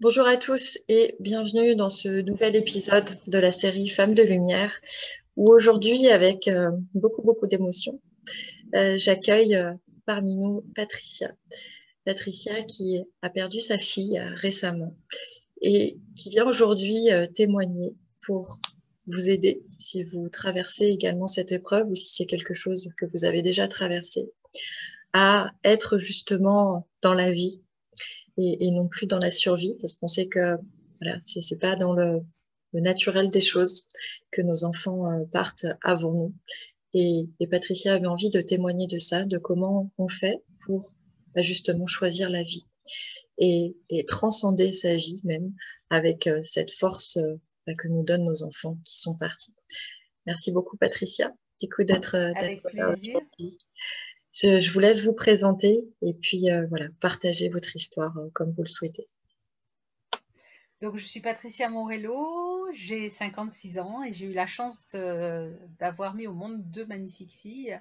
Bonjour à tous et bienvenue dans ce nouvel épisode de la série Femmes de Lumière, où aujourd'hui, avec beaucoup d'émotions, j'accueille parmi nous Patricia. Patricia qui a perdu sa fille récemment et qui vient aujourd'hui témoigner pour vous aider si vous traversez également cette épreuve ou si c'est quelque chose que vous avez déjà traversé, à être justement dans la vie et non plus dans la survie, parce qu'on sait que voilà, c'est pas dans le naturel des choses que nos enfants partent avant nous. Et Patricia avait envie de témoigner de ça, de comment on fait pour justement choisir la vie et transcender sa vie même avec cette force que nous donnent nos enfants qui sont partis. Merci beaucoup Patricia, du coup d'être Avec là plaisir. aujourd'hui. Je vous laisse vous présenter et puis voilà, partager votre histoire comme vous le souhaitez. Donc, je suis Patricia Morello, j'ai 56 ans et j'ai eu la chance d'avoir mis au monde deux magnifiques filles,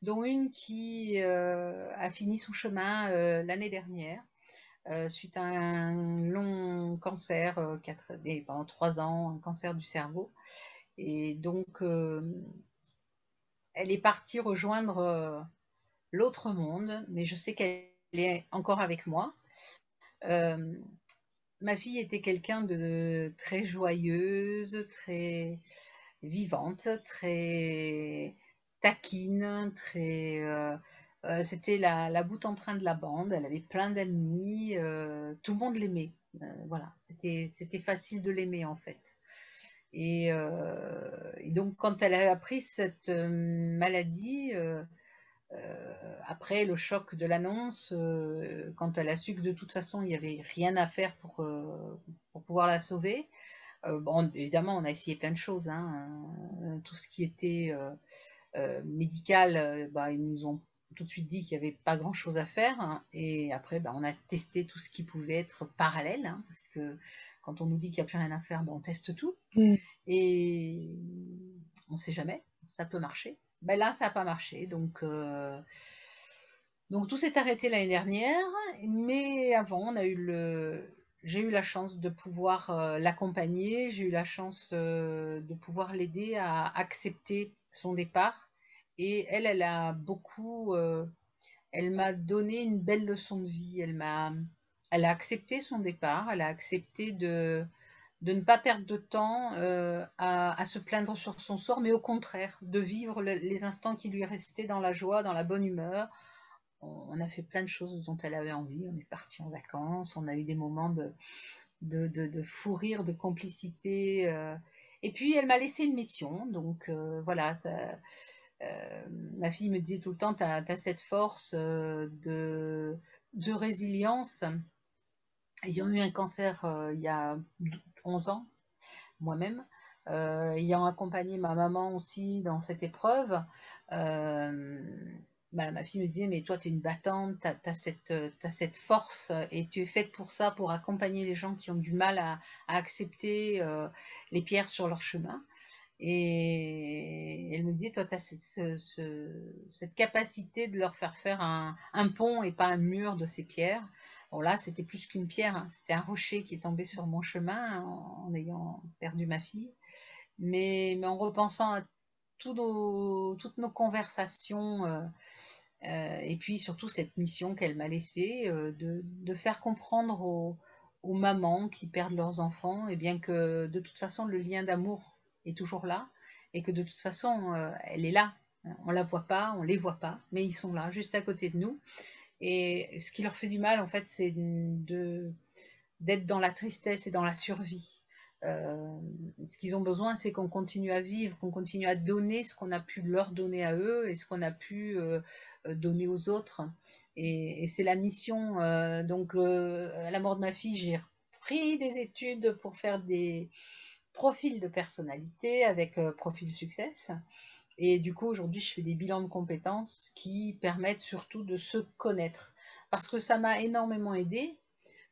dont une qui a fini son chemin l'année dernière suite à un long cancer, pendant 3 ans, un cancer du cerveau. Et donc, elle est partie rejoindre l'autre monde, mais je sais qu'elle est encore avec moi. Euh, Ma fille était quelqu'un de très joyeuse, très vivante, très taquine, c'était la boute en train de la bande. Elle avait plein d'amis, tout le monde l'aimait. Voilà, c'était facile de l'aimer en fait. Et donc quand elle a appris cette maladie, après le choc de l'annonce, quand elle a su que de toute façon il n'y avait rien à faire pour pouvoir la sauver, bon, évidemment on a essayé plein de choses, hein, tout ce qui était médical, bah, ils nous ont tout de suite dit qu'il n'y avait pas grand chose à faire, hein, et après bah, on a testé tout ce qui pouvait être parallèle, hein, parce que quand on nous dit qu'il n'y a plus rien à faire, bah, on teste tout, Mm. et on ne sait jamais, ça peut marcher. Ben là, ça n'a pas marché, donc tout s'est arrêté l'année dernière, mais avant, j'ai eu la chance de pouvoir l'accompagner, j'ai eu la chance de pouvoir l'aider à accepter son départ. Et elle a beaucoup, elle m'a donné une belle leçon de vie. Elle a accepté son départ, elle a accepté de ne pas perdre de temps à se plaindre sur son sort, mais au contraire, de vivre les instants qui lui restaient dans la joie, dans la bonne humeur. On a fait plein de choses dont elle avait envie. On est parti en vacances, on a eu des moments de fou rire, de complicité. Et puis elle m'a laissé une mission, donc voilà. Ma fille me disait tout le temps, tu as cette force de résilience. Ayant eu un cancer il y a 11 ans, moi-même, ayant accompagné ma maman aussi dans cette épreuve, euh, bah, ma fille me disait, mais toi, tu es une battante, t'as cette force et tu es faite pour ça, pour accompagner les gens qui ont du mal à accepter les pierres sur leur chemin. Et elle me disait, toi, tu as cette capacité de leur faire un pont et pas un mur de ces pierres. Bon, là, c'était plus qu'une pierre, hein, c'était un rocher qui est tombé sur mon chemin en ayant perdu ma fille. Mais en repensant à toutes nos conversations, et puis surtout cette mission qu'elle m'a laissée, de faire comprendre aux mamans qui perdent leurs enfants, et bien que de toute façon le lien d'amour est toujours là, et que de toute façon elle est là. On la voit pas, on les voit pas, mais ils sont là, juste à côté de nous. Et ce qui leur fait du mal, en fait, c'est d'être dans la tristesse et dans la survie. Ce qu'ils ont besoin, c'est qu'on continue à vivre, qu'on continue à donner ce qu'on a pu leur donner à eux et ce qu'on a pu donner aux autres. Et c'est la mission. Donc, à la mort de ma fille, j'ai repris des études pour faire des profils de personnalité avec Profil Success. Et du coup, aujourd'hui, je fais des bilans de compétences qui permettent surtout de se connaître. Parce que ça m'a énormément aidé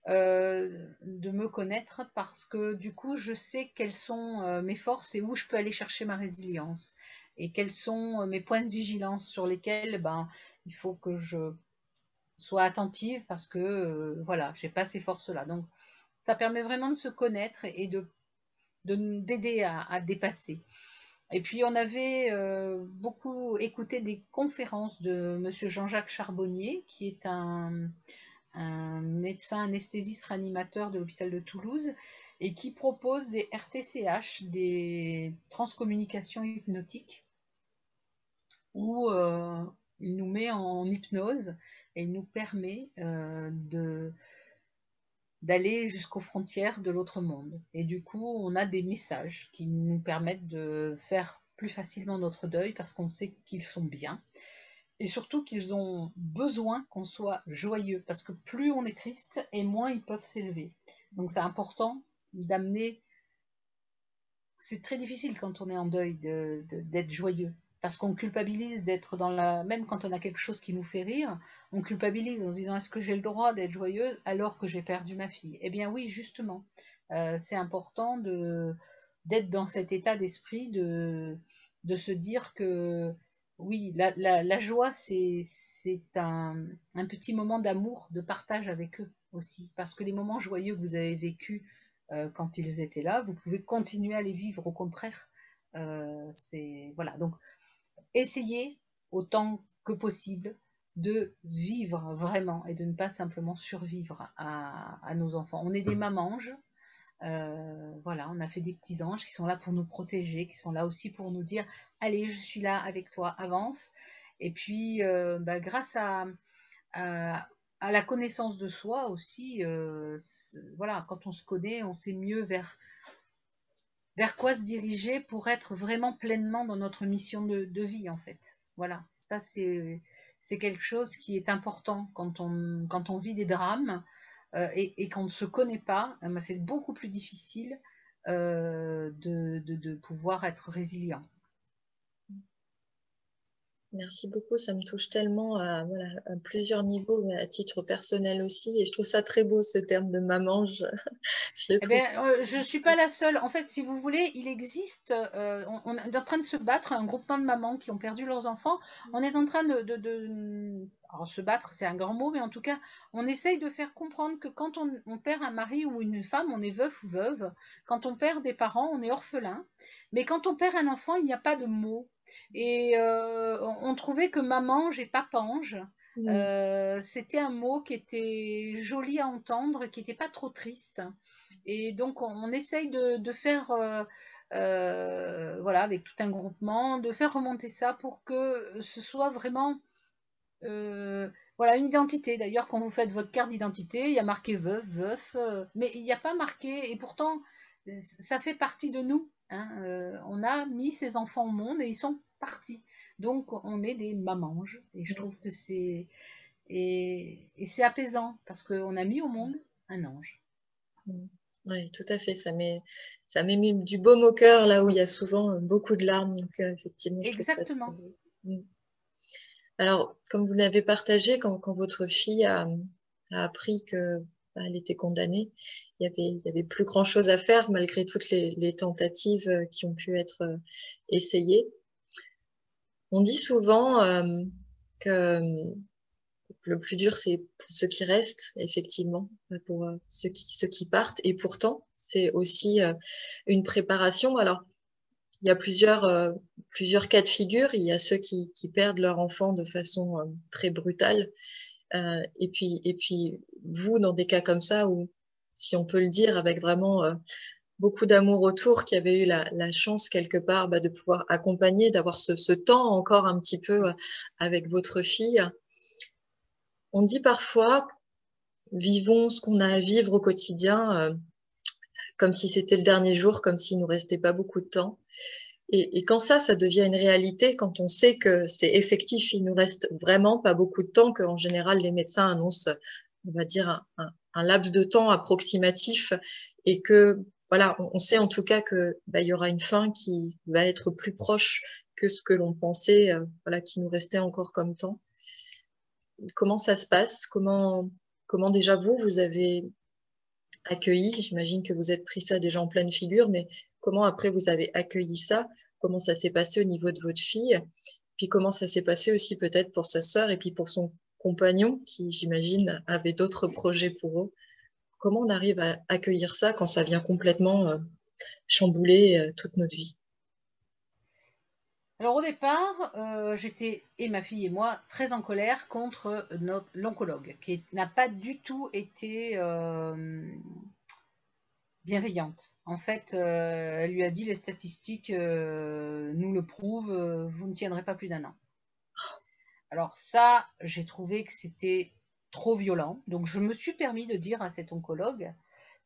de me connaître parce que du coup, je sais quelles sont mes forces et où je peux aller chercher ma résilience. Et quels sont mes points de vigilance sur lesquels ben, il faut que je sois attentive parce que voilà, j'ai pas ces forces-là. Donc, ça permet vraiment de se connaître et d'aider à dépasser. Et puis on avait beaucoup écouté des conférences de Monsieur Jean-Jacques Charbonnier, qui est un médecin anesthésiste réanimateur de l'hôpital de Toulouse, et qui propose des RTCH, des transcommunications hypnotiques, où il nous met en hypnose et il nous permet d'aller jusqu'aux frontières de l'autre monde. Et du coup, on a des messages qui nous permettent de faire plus facilement notre deuil parce qu'on sait qu'ils sont bien. Et surtout qu'ils ont besoin qu'on soit joyeux, parce que plus on est triste et moins ils peuvent s'élever. Donc c'est important d'amener... C'est très difficile quand on est en deuil d'être joyeux, parce qu'on culpabilise d'être dans la... Même quand on a quelque chose qui nous fait rire, on culpabilise en se disant est-ce que j'ai le droit d'être joyeuse alors que j'ai perdu ma fille? Eh bien oui, justement, c'est important d'être dans cet état d'esprit, de se dire que oui, la joie, c'est un petit moment d'amour, de partage avec eux aussi. Parce que les moments joyeux que vous avez vécus quand ils étaient là, vous pouvez continuer à les vivre, au contraire. Voilà. Donc, essayez autant que possible de vivre vraiment et de ne pas simplement survivre à nos enfants. On est des mamanges. Voilà, on a fait des petits anges qui sont là pour nous protéger, qui sont là aussi pour nous dire allez, je suis là avec toi, avance. Et puis, grâce à la connaissance de soi aussi, voilà, quand on se connaît, on sait mieux vers quoi se diriger pour être vraiment pleinement dans notre mission de vie, en fait. Voilà, ça c'est quelque chose qui est important quand on vit des drames. Et qu'on ne se connaît pas, c'est beaucoup plus difficile de pouvoir être résilient. Merci beaucoup, ça me touche tellement voilà, à plusieurs niveaux, mais à titre personnel aussi. Et je trouve ça très beau, ce terme de maman. Je le Eh trouve. bien, je ne suis pas la seule. En fait, si vous voulez, il existe, on est en train de se battre, un groupement de mamans qui ont perdu leurs enfants. On est en train alors, se battre, c'est un grand mot, mais en tout cas, on essaye de faire comprendre que quand on perd un mari ou une femme, on est veuf ou veuve. Quand on perd des parents, on est orphelin. Mais quand on perd un enfant, il n'y a pas de mot. Et on trouvait que mamange et papange, c'était un mot qui était joli à entendre, qui n'était pas trop triste. Et donc, on essaye de faire, voilà, avec tout un groupement, de faire remonter ça pour que ce soit vraiment, voilà, une identité. D'ailleurs, quand vous faites votre carte d'identité, il y a marqué veuf, veuf, mais il n'y a pas marqué, et pourtant, ça fait partie de nous. Hein, on a mis ces enfants au monde et ils sont partis. Donc, on est des mamanges. Et je trouve que et c'est apaisant parce qu'on a mis au monde un ange. Oui, tout à fait. Ça met du baume au cœur là où il y a souvent beaucoup de larmes. Donc, effectivement, je trouve ça très Exactement. beau. Alors, comme vous l'avez partagé, quand votre fille a appris que elle était condamnée, il y avait plus grand-chose à faire malgré toutes les tentatives qui ont pu être essayées. On dit souvent que le plus dur, c'est pour ceux qui restent, effectivement, pour ceux qui partent. Et pourtant, c'est aussi une préparation. Alors, il y a plusieurs cas de figure. Il y a ceux qui perdent leur enfant de façon très brutale. Et puis, vous, dans des cas comme ça, où, si on peut le dire, avec vraiment beaucoup d'amour autour, qui avez eu la chance quelque part de pouvoir accompagner, d'avoir ce temps encore un petit peu avec votre fille. On dit parfois, vivons ce qu'on a à vivre au quotidien, comme si c'était le dernier jour, comme s'il nous restait pas beaucoup de temps. Et quand ça devient une réalité, quand on sait que c'est effectif, il nous reste vraiment pas beaucoup de temps, qu'en général les médecins annoncent, on va dire, un laps de temps approximatif, et que voilà, on sait en tout cas que il y aura une fin qui va être plus proche que ce que l'on pensait, voilà, qui nous restait encore comme temps. Comment ça se passe? Comment déjà vous avez accueilli? J'imagine que vous êtes pris ça déjà en pleine figure, mais comment après vous avez accueilli ça? Comment ça s'est passé au niveau de votre fille? Puis comment ça s'est passé aussi peut-être pour sa sœur et puis pour son compagnon qui, j'imagine, avait d'autres projets pour eux? comment on arrive à accueillir ça quand ça vient complètement chambouler toute notre vie? Alors au départ, j'étais, et ma fille et moi, très en colère contre l'oncologue, qui n'a pas du tout été bienveillante. En fait, elle lui a dit les statistiques nous le prouvent, vous ne tiendrez pas plus d'1 an. Alors ça, j'ai trouvé que c'était trop violent. Donc je me suis permis de dire à cet oncologue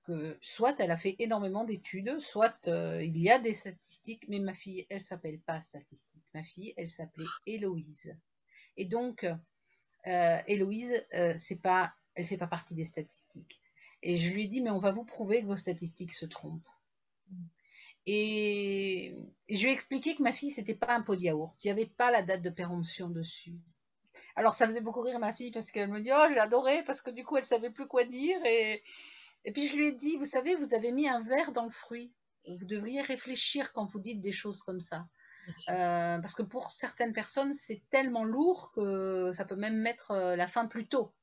que soit elle a fait énormément d'études, soit il y a des statistiques, mais ma fille, elle s'appelle pas statistique. Ma fille, elle s'appelait Héloïse. Et donc, Héloïse, elle fait pas partie des statistiques. Et je lui ai dit, mais on va vous prouver que vos statistiques se trompent. Et je lui ai expliqué que ma fille, c'était pas un pot de yaourt. Il n'y avait pas la date de péremption dessus. Alors ça faisait beaucoup rire ma fille parce qu'elle me dit oh j'ai adoré parce que du coup elle savait plus quoi dire et puis je lui ai dit vous savez vous avez mis un verre dans le fruit, vous devriez réfléchir quand vous dites des choses comme ça parce que pour certaines personnes c'est tellement lourd que ça peut même mettre la fin plus tôt.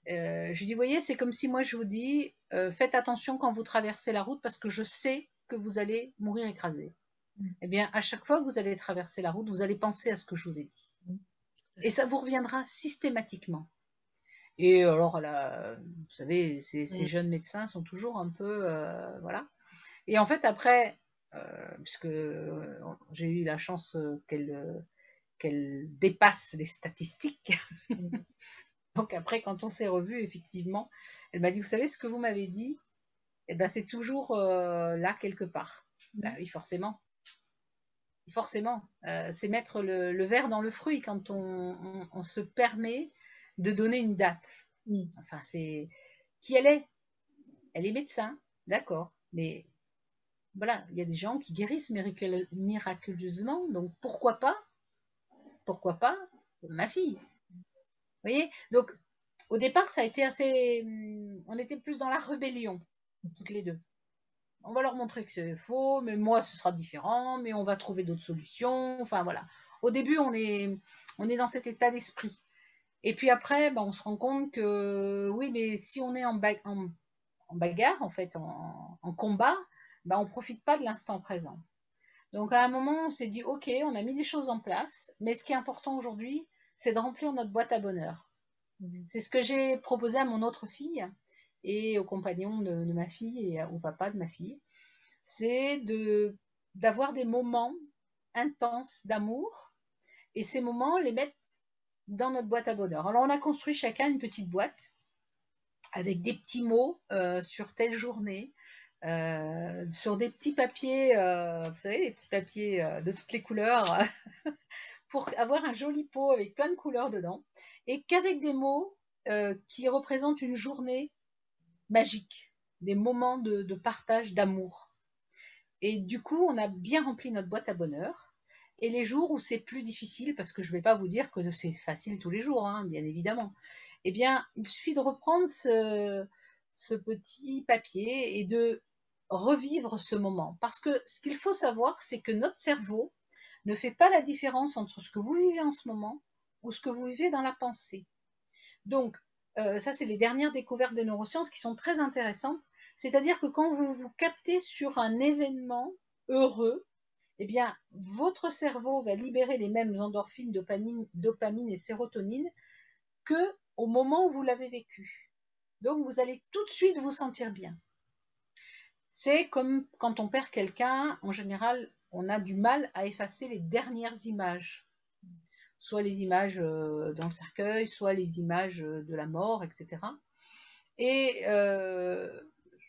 Je lui dis voyez c'est comme si moi je vous dis faites attention quand vous traversez la route parce que je sais que vous allez mourir écrasé. Eh bien à chaque fois que vous allez traverser la route vous allez penser à ce que je vous ai dit. Et ça vous reviendra systématiquement. Et alors, vous savez, ces jeunes médecins sont toujours un peu, voilà. Et en fait, après, puisque j'ai eu la chance qu'elle dépasse les statistiques. Donc après, quand on s'est revus, effectivement, elle m'a dit, vous savez ce que vous m'avez dit, eh ben, c'est toujours là quelque part. Ben oui, forcément. Forcément, c'est mettre le verre dans le fruit quand on se permet de donner une date. Enfin, c'est qui elle est. Elle est médecin, d'accord, mais voilà, il y a des gens qui guérissent miraculeusement, donc pourquoi pas ma fille. Vous voyez. Donc au départ, ça a été assez, on était plus dans la rébellion, toutes les deux. On va leur montrer que c'est faux, mais moi ce sera différent, mais on va trouver d'autres solutions. Enfin voilà. Au début, on est dans cet état d'esprit. Et puis après, on se rend compte que oui, mais si on est en bagarre, en fait, en combat, on ne profite pas de l'instant présent. Donc à un moment, on s'est dit, ok, on a mis des choses en place, mais ce qui est important aujourd'hui, c'est de remplir notre boîte à bonheur. C'est ce que j'ai proposé à mon autre fille et au compagnon de ma fille et au papa de ma fille. C'est d'avoir des moments intenses d'amour et ces moments, les mettre dans notre boîte à bonheur. Alors on a construit chacun une petite boîte avec des petits mots sur telle journée, sur des petits papiers, vous savez, les petits papiers de toutes les couleurs, pour avoir un joli pot avec plein de couleurs dedans, et qu'avec des mots qui représentent une journée magique, des moments de partage, d'amour. Et du coup, on a bien rempli notre boîte à bonheur. Et les jours où c'est plus difficile, parce que je ne vais pas vous dire que c'est facile tous les jours, hein, bien évidemment, eh bien, il suffit de reprendre ce petit papier et de revivre ce moment. Parce que ce qu'il faut savoir, c'est que notre cerveau ne fait pas la différence entre ce que vous vivez en ce moment ou ce que vous vivez dans la pensée. Donc, ça, c'est les dernières découvertes des neurosciences qui sont très intéressantes. C'est-à-dire que quand vous vous captez sur un événement heureux, eh bien, votre cerveau va libérer les mêmes endorphines, dopamine et sérotonine que au moment où vous l'avez vécu. Donc, vous allez tout de suite vous sentir bien. C'est comme quand on perd quelqu'un, en général, on a du mal à effacer les dernières images. Soit les images dans le cercueil, soit les images de la mort, etc. Et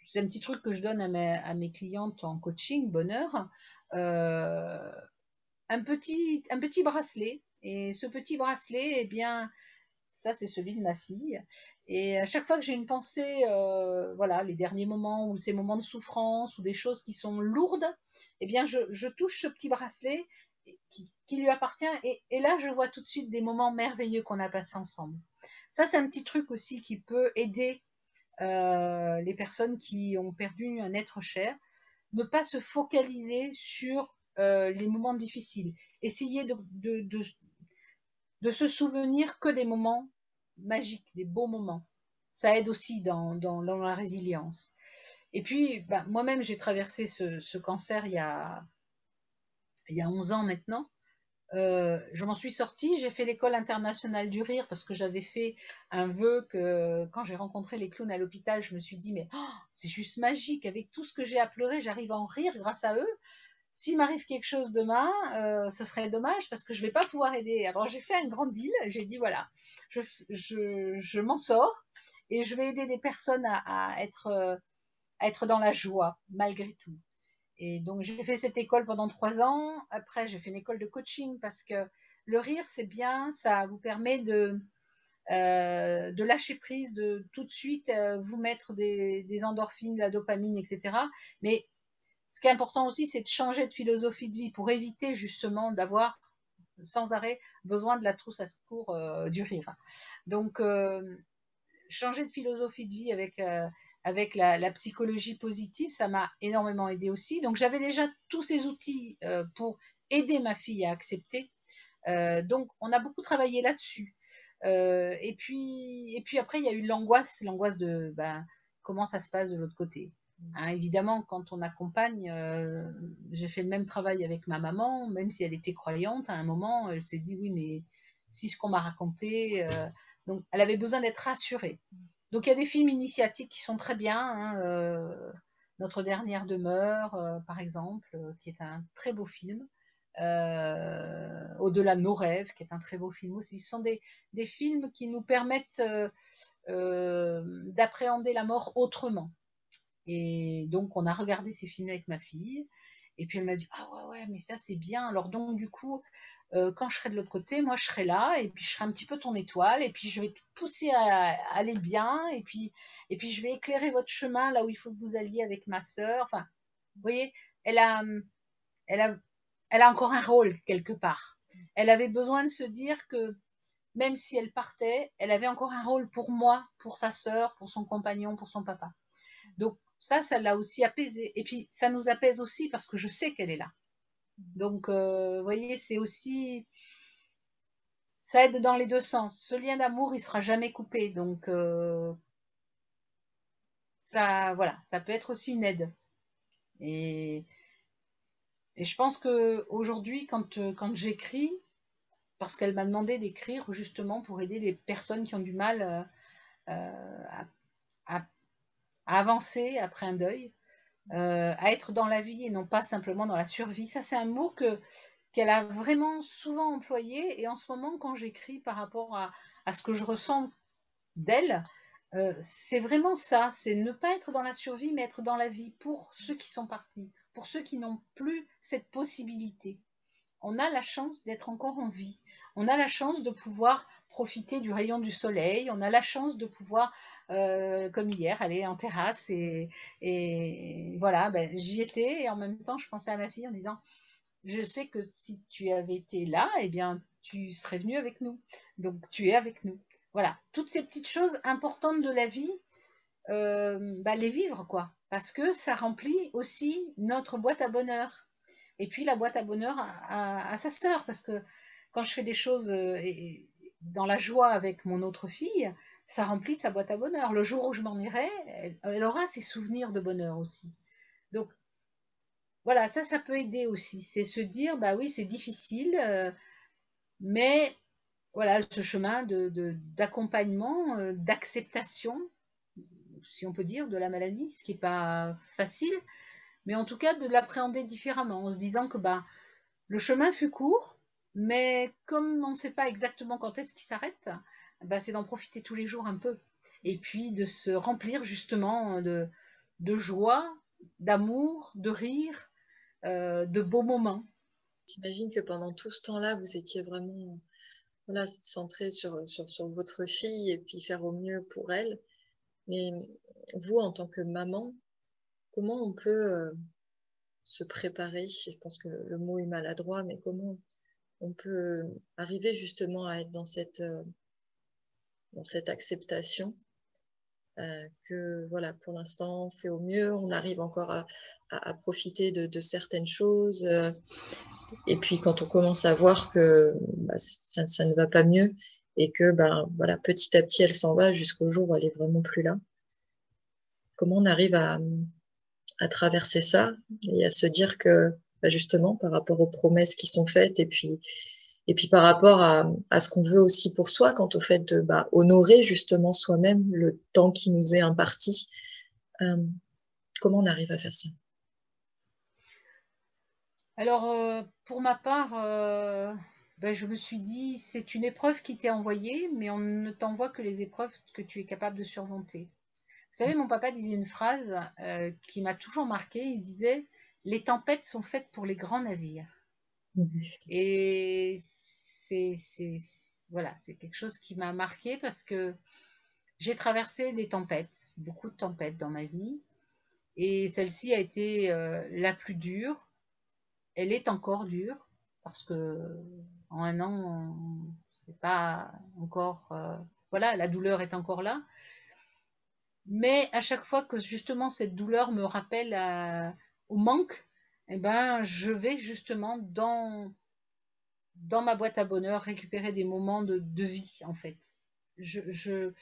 c'est un petit truc que je donne à mes clientes en coaching, bonheur, un petit bracelet. Et ce petit bracelet, eh bien, ça c'est celui de ma fille. Et à chaque fois que j'ai une pensée, voilà, les derniers moments ou ces moments de souffrance ou des choses qui sont lourdes, eh bien, je touche ce petit bracelet qui lui appartient. Et là, je vois tout de suite des moments merveilleux qu'on a passés ensemble. Ça, c'est un petit truc aussi qui peut aider les personnes qui ont perdu un être cher, ne pas se focaliser sur les moments difficiles. Essayer de se souvenir que des moments magiques, des beaux moments. ça aide aussi dans la résilience. Et puis, bah, moi-même, j'ai traversé ce cancer il y a 11 ans maintenant. Je m'en suis sortie, j'ai fait l'école internationale du rire parce que j'avais fait un vœu que quand j'ai rencontré les clowns à l'hôpital, je me suis dit, mais oh, c'est juste magique, avec tout ce que j'ai à pleurer, j'arrive à en rire grâce à eux. S'il m'arrive quelque chose demain, ce serait dommage parce que je ne vais pas pouvoir aider. Alors j'ai fait un grand deal, j'ai dit voilà, je m'en sors et je vais aider des personnes à être dans la joie malgré tout. Et donc j'ai fait cette école pendant 3 ans. Après j'ai fait une école de coaching parce que le rire c'est bien, ça vous permet de lâcher prise, de tout de suite vous mettre des endorphines, de la dopamine, etc. Mais ce qui est important aussi, c'est de changer de philosophie de vie pour éviter justement d'avoir sans arrêt besoin de la trousse à secours du rire. Donc, changer de philosophie de vie avec la psychologie positive, ça m'a énormément aidé aussi. Donc, j'avais déjà tous ces outils pour aider ma fille à accepter. Donc, on a beaucoup travaillé là-dessus. Et puis après, il y a eu l'angoisse de ben, comment ça se passe de l'autre côté. Hein, évidemment, quand on accompagne, j'ai fait le même travail avec ma maman, même si elle était croyante, à un moment, elle s'est dit oui, mais si ce qu'on m'a raconté, donc elle avait besoin d'être rassurée. Donc il y a des films initiatiques qui sont très bien, hein, Notre dernière demeure, par exemple, qui est un très beau film. Au-delà de nos rêves, qui est un très beau film aussi. Ce sont des films qui nous permettent d'appréhender la mort autrement. Et donc, on a regardé ces films avec ma fille. Et puis, elle m'a dit, ah ouais, ouais, mais ça, c'est bien. Alors, donc, du coup, quand je serai de l'autre côté, moi, je serai là. Et puis, je serai un petit peu ton étoile. Et puis, je vais te pousser à aller bien. Et puis, je vais éclairer votre chemin là où il faut que vous alliez avec ma sœur. Enfin, vous voyez, elle a, elle a, elle a encore un rôle quelque part. Elle avait besoin de se dire que même si elle partait, elle avait encore un rôle pour moi, pour sa sœur, pour son compagnon, pour son papa. Donc ça l'a aussi apaisé. Et puis ça nous apaise aussi parce que je sais qu'elle est là. Donc vous voyez, c'est aussi, ça aide dans les deux sens. Ce lien d'amour, il sera jamais coupé. Donc ça, voilà, ça peut être aussi une aide. Et je pense que aujourd'hui, quand j'écris, parce qu'elle m'a demandé d'écrire justement pour aider les personnes qui ont du mal à, à avancer après un deuil, à être dans la vie et non pas simplement dans la survie. Ça, c'est un mot qu'elle a vraiment souvent employé. Et en ce moment, quand j'écris par rapport à ce que je ressens d'elle, c'est vraiment ça, c'est ne pas être dans la survie, mais être dans la vie pour ceux qui sont partis, pour ceux qui n'ont plus cette possibilité. On a la chance d'être encore en vie. On a la chance de pouvoir profiter du rayon du soleil. On a la chance de pouvoir, comme hier, aller en terrasse. Et voilà, ben, j'y étais. Et en même temps, je pensais à ma fille en disant, je sais que si tu avais été là, eh bien, tu serais venue avec nous. Donc, tu es avec nous. Voilà, toutes ces petites choses importantes de la vie, bah, les vivre, quoi. Parce que ça remplit aussi notre boîte à bonheur. Et puis la boîte à bonheur à sa sœur, parce que quand je fais des choses dans la joie avec mon autre fille, ça remplit sa boîte à bonheur. Le jour où je m'en irai, elle aura ses souvenirs de bonheur aussi. Donc voilà, ça peut aider aussi. C'est se dire, bah oui, c'est difficile, mais voilà, ce chemin d'accompagnement, d'acceptation, si on peut dire, de la maladie, ce qui n'est pas facile, mais en tout cas de l'appréhender différemment, en se disant que bah, le chemin fut court, mais comme on ne sait pas exactement quand est-ce qu'il s'arrête, bah, c'est d'en profiter tous les jours un peu. Et puis de se remplir justement de joie, d'amour, de rire, de beaux moments. J'imagine que pendant tout ce temps-là, vous étiez vraiment voilà, centré sur votre fille et puis faire au mieux pour elle. Mais vous, en tant que maman, comment on peut se préparer? Je pense que le mot est maladroit, mais comment on peut arriver justement à être dans cette acceptation que voilà, pour l'instant, on fait au mieux, on arrive encore à profiter de certaines choses. Et puis quand on commence à voir que bah, ça ne va pas mieux, et que ben voilà, petit à petit elle s'en va jusqu'au jour où elle est vraiment plus là. Comment on arrive à traverser ça et à se dire que bah, justement par rapport aux promesses qui sont faites et puis par rapport à ce qu'on veut aussi pour soi, quant au fait de bah, honorer justement soi-même le temps qui nous est imparti, euh, comment on arrive à faire ça? Alors, pour ma part, ben, je me suis dit, c'est une épreuve qui t'est envoyée, mais on ne t'envoie que les épreuves que tu es capable de surmonter. Vous savez, mon papa disait une phrase qui m'a toujours marquée. Il disait, les tempêtes sont faites pour les grands navires. Mhm. Et voilà, c'est quelque chose qui m'a marqué parce que j'ai traversé des tempêtes, beaucoup de tempêtes dans ma vie. Et celle-ci a été la plus dure. Elle est encore dure parce que en un an, c'est pas encore. Voilà, la douleur est encore là. Mais à chaque fois que justement cette douleur me rappelle au manque, eh ben, je vais justement dans ma boîte à bonheur récupérer des moments de vie en fait. Je, je,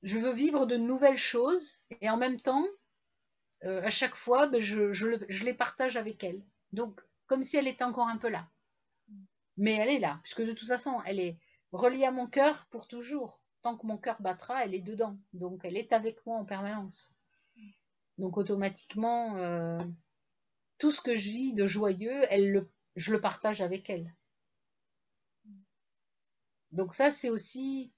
je veux vivre de nouvelles choses et en même temps, à chaque fois, ben, je les partage avec elle. Donc, comme si elle était encore un peu là. Mais elle est là, puisque de toute façon, elle est reliée à mon cœur pour toujours. Tant que mon cœur battra, elle est dedans. Donc, elle est avec moi en permanence. Donc, automatiquement, tout ce que je vis de joyeux, je le partage avec elle. Donc, ça, c'est aussi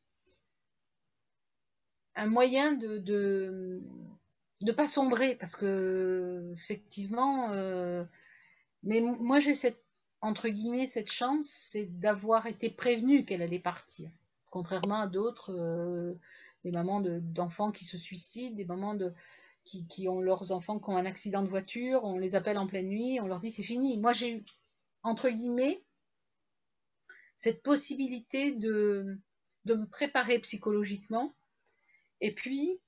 un moyen de pas sombrer, parce que, effectivement, mais moi, j'ai cette, entre guillemets, cette chance, c'est d'avoir été prévenue qu'elle allait partir. Contrairement à d'autres, des mamans d'enfants qui se suicident, des mamans qui ont leurs enfants qui ont un accident de voiture, on les appelle en pleine nuit, on leur dit c'est fini. Moi, j'ai eu, entre guillemets, cette possibilité de me préparer psychologiquement et puis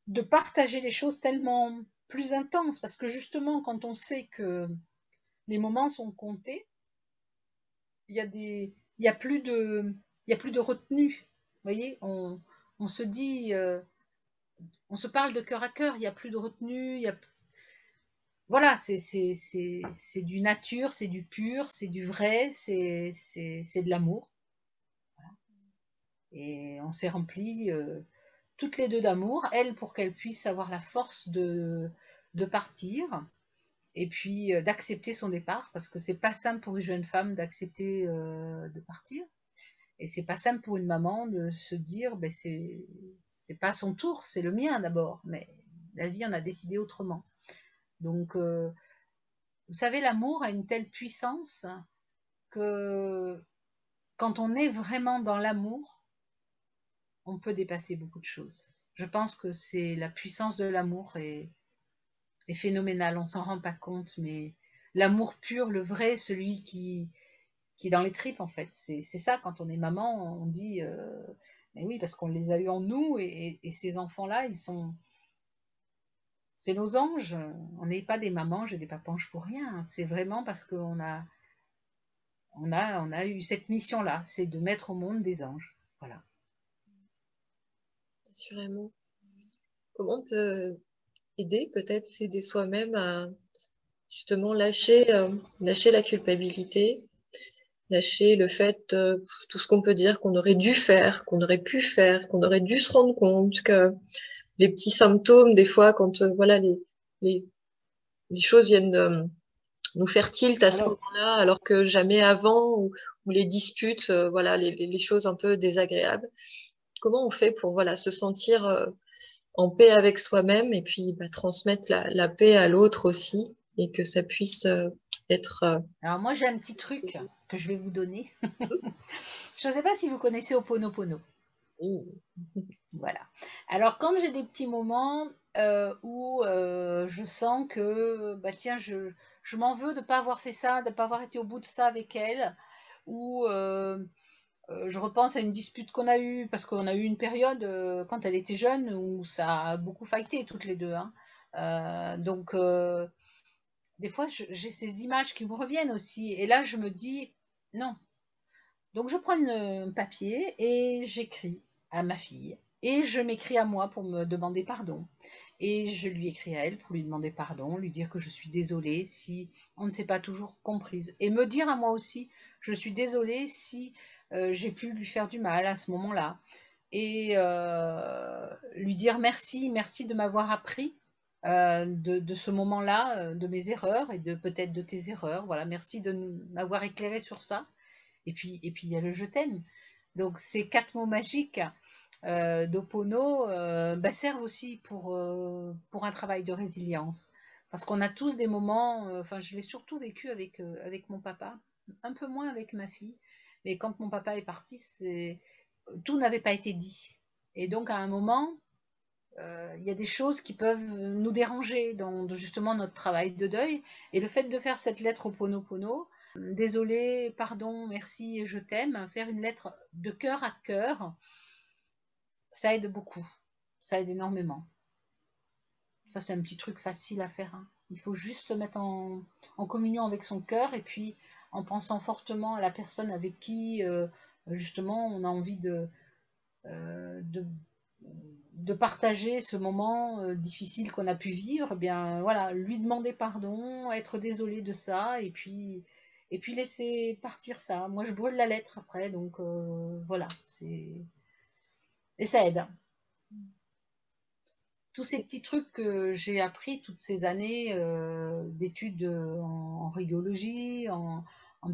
de partager les choses tellement plus intenses, parce que justement, quand on sait que les moments sont comptés, il y a plus de, il y a plus de retenue. Vous voyez, on se dit, on se parle de cœur à cœur, il n'y a plus de retenue, il y a, voilà, c'est du nature, c'est du pur, c'est du vrai, c'est de l'amour. Et on s'est rempli toutes les deux d'amour, elle pour qu'elle puisse avoir la force de partir et puis d'accepter son départ, parce que c'est pas simple pour une jeune femme d'accepter de partir. Et c'est pas simple pour une maman de se dire, ben c'est pas son tour, c'est le mien d'abord. Mais la vie en a décidé autrement. Donc, vous savez, l'amour a une telle puissance que quand on est vraiment dans l'amour, on peut dépasser beaucoup de choses. Je pense que c'est la puissance de l'amour est phénoménale. On s'en rend pas compte, mais l'amour pur, le vrai, celui qui est dans les tripes en fait. C'est ça, quand on est maman, on dit mais oui, parce qu'on les a eus en nous et ces enfants-là, ils sont. C'est nos anges. On n'est pas des mamans et des papanges pour rien. C'est vraiment parce on a eu cette mission-là, c'est de mettre au monde des anges. Voilà. Assurément. Comment on peut aider, peut-être s'aider soi-même à justement lâcher la culpabilité, lâcher le fait, tout ce qu'on peut dire qu'on aurait dû faire, qu'on aurait pu faire, qu'on aurait dû se rendre compte que les petits symptômes, des fois, quand voilà les, les choses viennent nous faire tilt à ce Alors, moment-là, alors que jamais avant, ou les disputes, voilà, les choses un peu désagréables. Comment on fait pour voilà se sentir en paix avec soi-même et puis bah, transmettre la paix à l'autre aussi et que ça puisse être alors moi j'ai un petit truc que je vais vous donner. Je ne sais pas si vous connaissez Oponopono. oui. Voilà. Alors quand j'ai des petits moments où je sens que bah tiens je m'en veux de ne pas avoir fait ça, de ne pas avoir été au bout de ça avec elle, ou je repense à une dispute qu'on a eue parce qu'on a eu une période quand elle était jeune où ça a beaucoup fighté toutes les deux. Hein. Donc des fois j'ai ces images qui me reviennent aussi et là je me dis non. Donc je prends un papier et j'écris à ma fille. Et je m'écris à moi pour me demander pardon. Et je lui écris à elle pour lui demander pardon, lui dire que je suis désolée si on ne s'est pas toujours comprise. Et me dire à moi aussi, je suis désolée si j'ai pu lui faire du mal à ce moment-là. Et lui dire merci, merci de m'avoir appris de ce moment-là, de mes erreurs et de peut-être de tes erreurs. Voilà, merci de m'avoir éclairé sur ça. Et puis il y a le je t'aime. Donc ces 4 mots magiques d'Opono servent aussi pour un travail de résilience. Parce qu'on a tous des moments, enfin je l'ai surtout vécu avec mon papa, un peu moins avec ma fille, mais quand mon papa est parti, tout n'avait pas été dit. Et donc à un moment, il y a des choses qui peuvent nous déranger dans justement notre travail de deuil. Et le fait de faire cette lettre au Pono, désolé, pardon, merci, je t'aime, faire une lettre de cœur à cœur, ça aide beaucoup. Ça aide énormément. Ça, c'est un petit truc facile à faire. Hein. Il faut juste se mettre en communion avec son cœur et puis en pensant fortement à la personne avec qui, justement, on a envie de partager ce moment difficile qu'on a pu vivre, eh bien voilà, lui demander pardon, être désolé de ça, et puis laisser partir ça. Moi, je brûle la lettre après, donc voilà, et ça aide. Tous ces petits trucs que j'ai appris toutes ces années d'études en régologie, en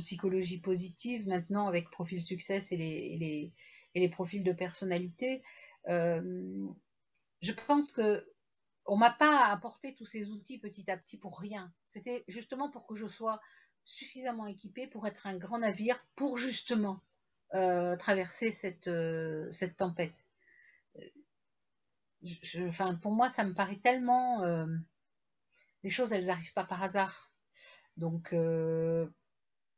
psychologie positive, maintenant avec Profil Success et les profils de personnalité, je pense que on m'a pas apporté tous ces outils petit à petit pour rien. C'était justement pour que je sois suffisamment équipée pour être un grand navire pour justement traverser cette tempête. Enfin, pour moi, ça me paraît tellement... les choses, elles n'arrivent pas par hasard. Donc,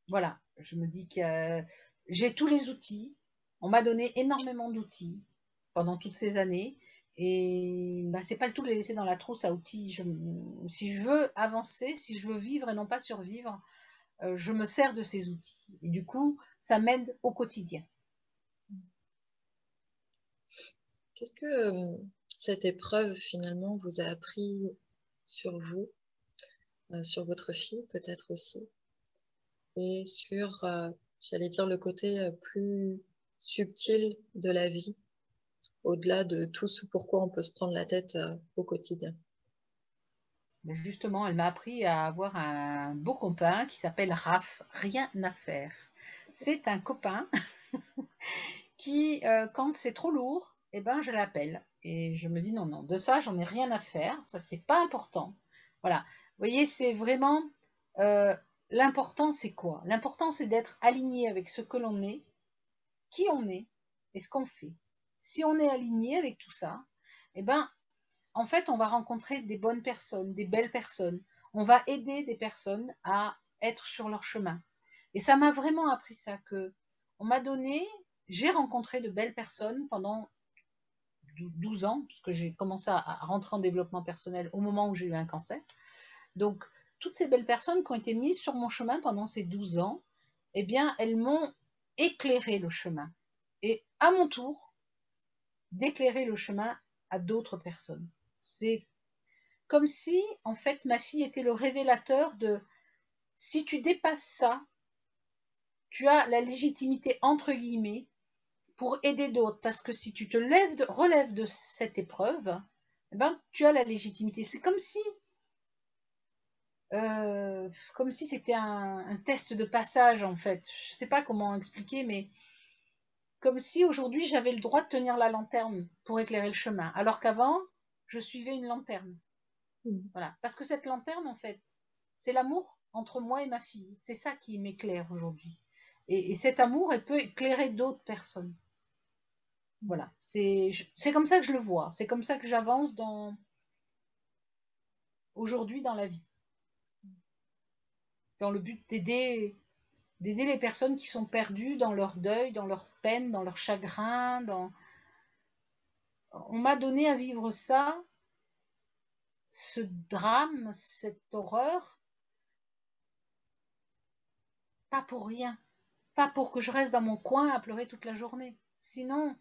voilà, je me dis que j'ai tous les outils. On m'a donné énormément d'outils pendant toutes ces années. Et c'est pas le tout de les laisser dans la trousse à outils. Si je veux avancer, si je veux vivre et non pas survivre, je me sers de ces outils. Et du coup, ça m'aide au quotidien. Qu'est-ce que cette épreuve finalement vous a appris sur vous, sur votre fille peut-être aussi, et sur, j'allais dire, le côté plus subtil de la vie, au-delà de tout ce pourquoi on peut se prendre la tête au quotidien? Mais justement, elle m'a appris à avoir un beau copain qui s'appelle Raph, rien à faire. C'est un copain qui, quand c'est trop lourd, eh ben, je l'appelle. Et je me dis non, non, de ça, j'en ai rien à faire. Ça, c'est pas important. Voilà. Vous voyez, c'est vraiment l'important, c'est quoi? L'important, c'est d'être aligné avec ce que l'on est, qui on est et ce qu'on fait. Si on est aligné avec tout ça, eh ben, en fait, on va rencontrer des bonnes personnes, des belles personnes. On va aider des personnes à être sur leur chemin. Et ça m'a vraiment appris ça, que on m'a donné, j'ai rencontré de belles personnes pendant 12 ans, parce que j'ai commencé à rentrer en développement personnel au moment où j'ai eu un cancer. Donc, toutes ces belles personnes qui ont été mises sur mon chemin pendant ces 12 ans, eh bien, elles m'ont éclairé le chemin. Et à mon tour, d'éclairer le chemin à d'autres personnes. C'est comme si, en fait, ma fille était le révélateur de si tu dépasses ça, tu as la légitimité, entre guillemets, pour aider d'autres. Parce que si tu te relèves de cette épreuve, eh ben, tu as la légitimité. C'est comme si c'était un test de passage, en fait. Je ne sais pas comment expliquer, mais comme si aujourd'hui j'avais le droit de tenir la lanterne pour éclairer le chemin. Alors qu'avant, je suivais une lanterne. Voilà. Parce que cette lanterne, en fait, c'est l'amour entre moi et ma fille. C'est ça qui m'éclaire aujourd'hui. Et cet amour, elle peut éclairer d'autres personnes. Voilà. C'est comme ça que je le vois. C'est comme ça que j'avance aujourd'hui dans la vie. Dans le but d'aider les personnes qui sont perdues dans leur deuil, dans leur peine, dans leur chagrin. On m'a donné à vivre ça, ce drame, cette horreur, pas pour rien. pas pour que je reste dans mon coin à pleurer toute la journée. Sinon,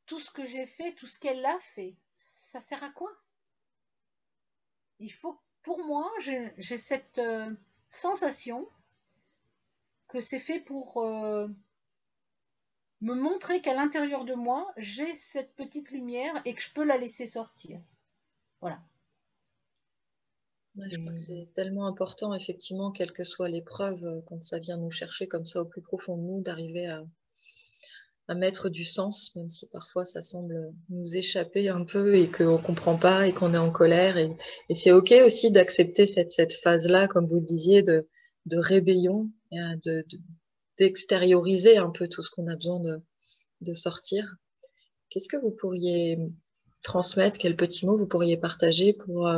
tout ce que j'ai fait, tout ce qu'elle a fait, ça sert à quoi? Il faut, pour moi, j'ai cette sensation que c'est fait pour me montrer qu'à l'intérieur de moi, j'ai cette petite lumière et que je peux la laisser sortir. Voilà. Ouais, je crois que c'est tellement important, effectivement, quelle que soit l'épreuve, quand ça vient nous chercher comme ça au plus profond de nous, d'arriver à mettre du sens, même si parfois ça semble nous échapper un peu et qu'on ne comprend pas et qu'on est en colère. Et c'est OK aussi d'accepter cette phase-là, comme vous le disiez, de rébellion, d'extérioriser un peu tout ce qu'on a besoin de sortir. Qu'est-ce que vous pourriez transmettre, quels petits mots vous pourriez partager pour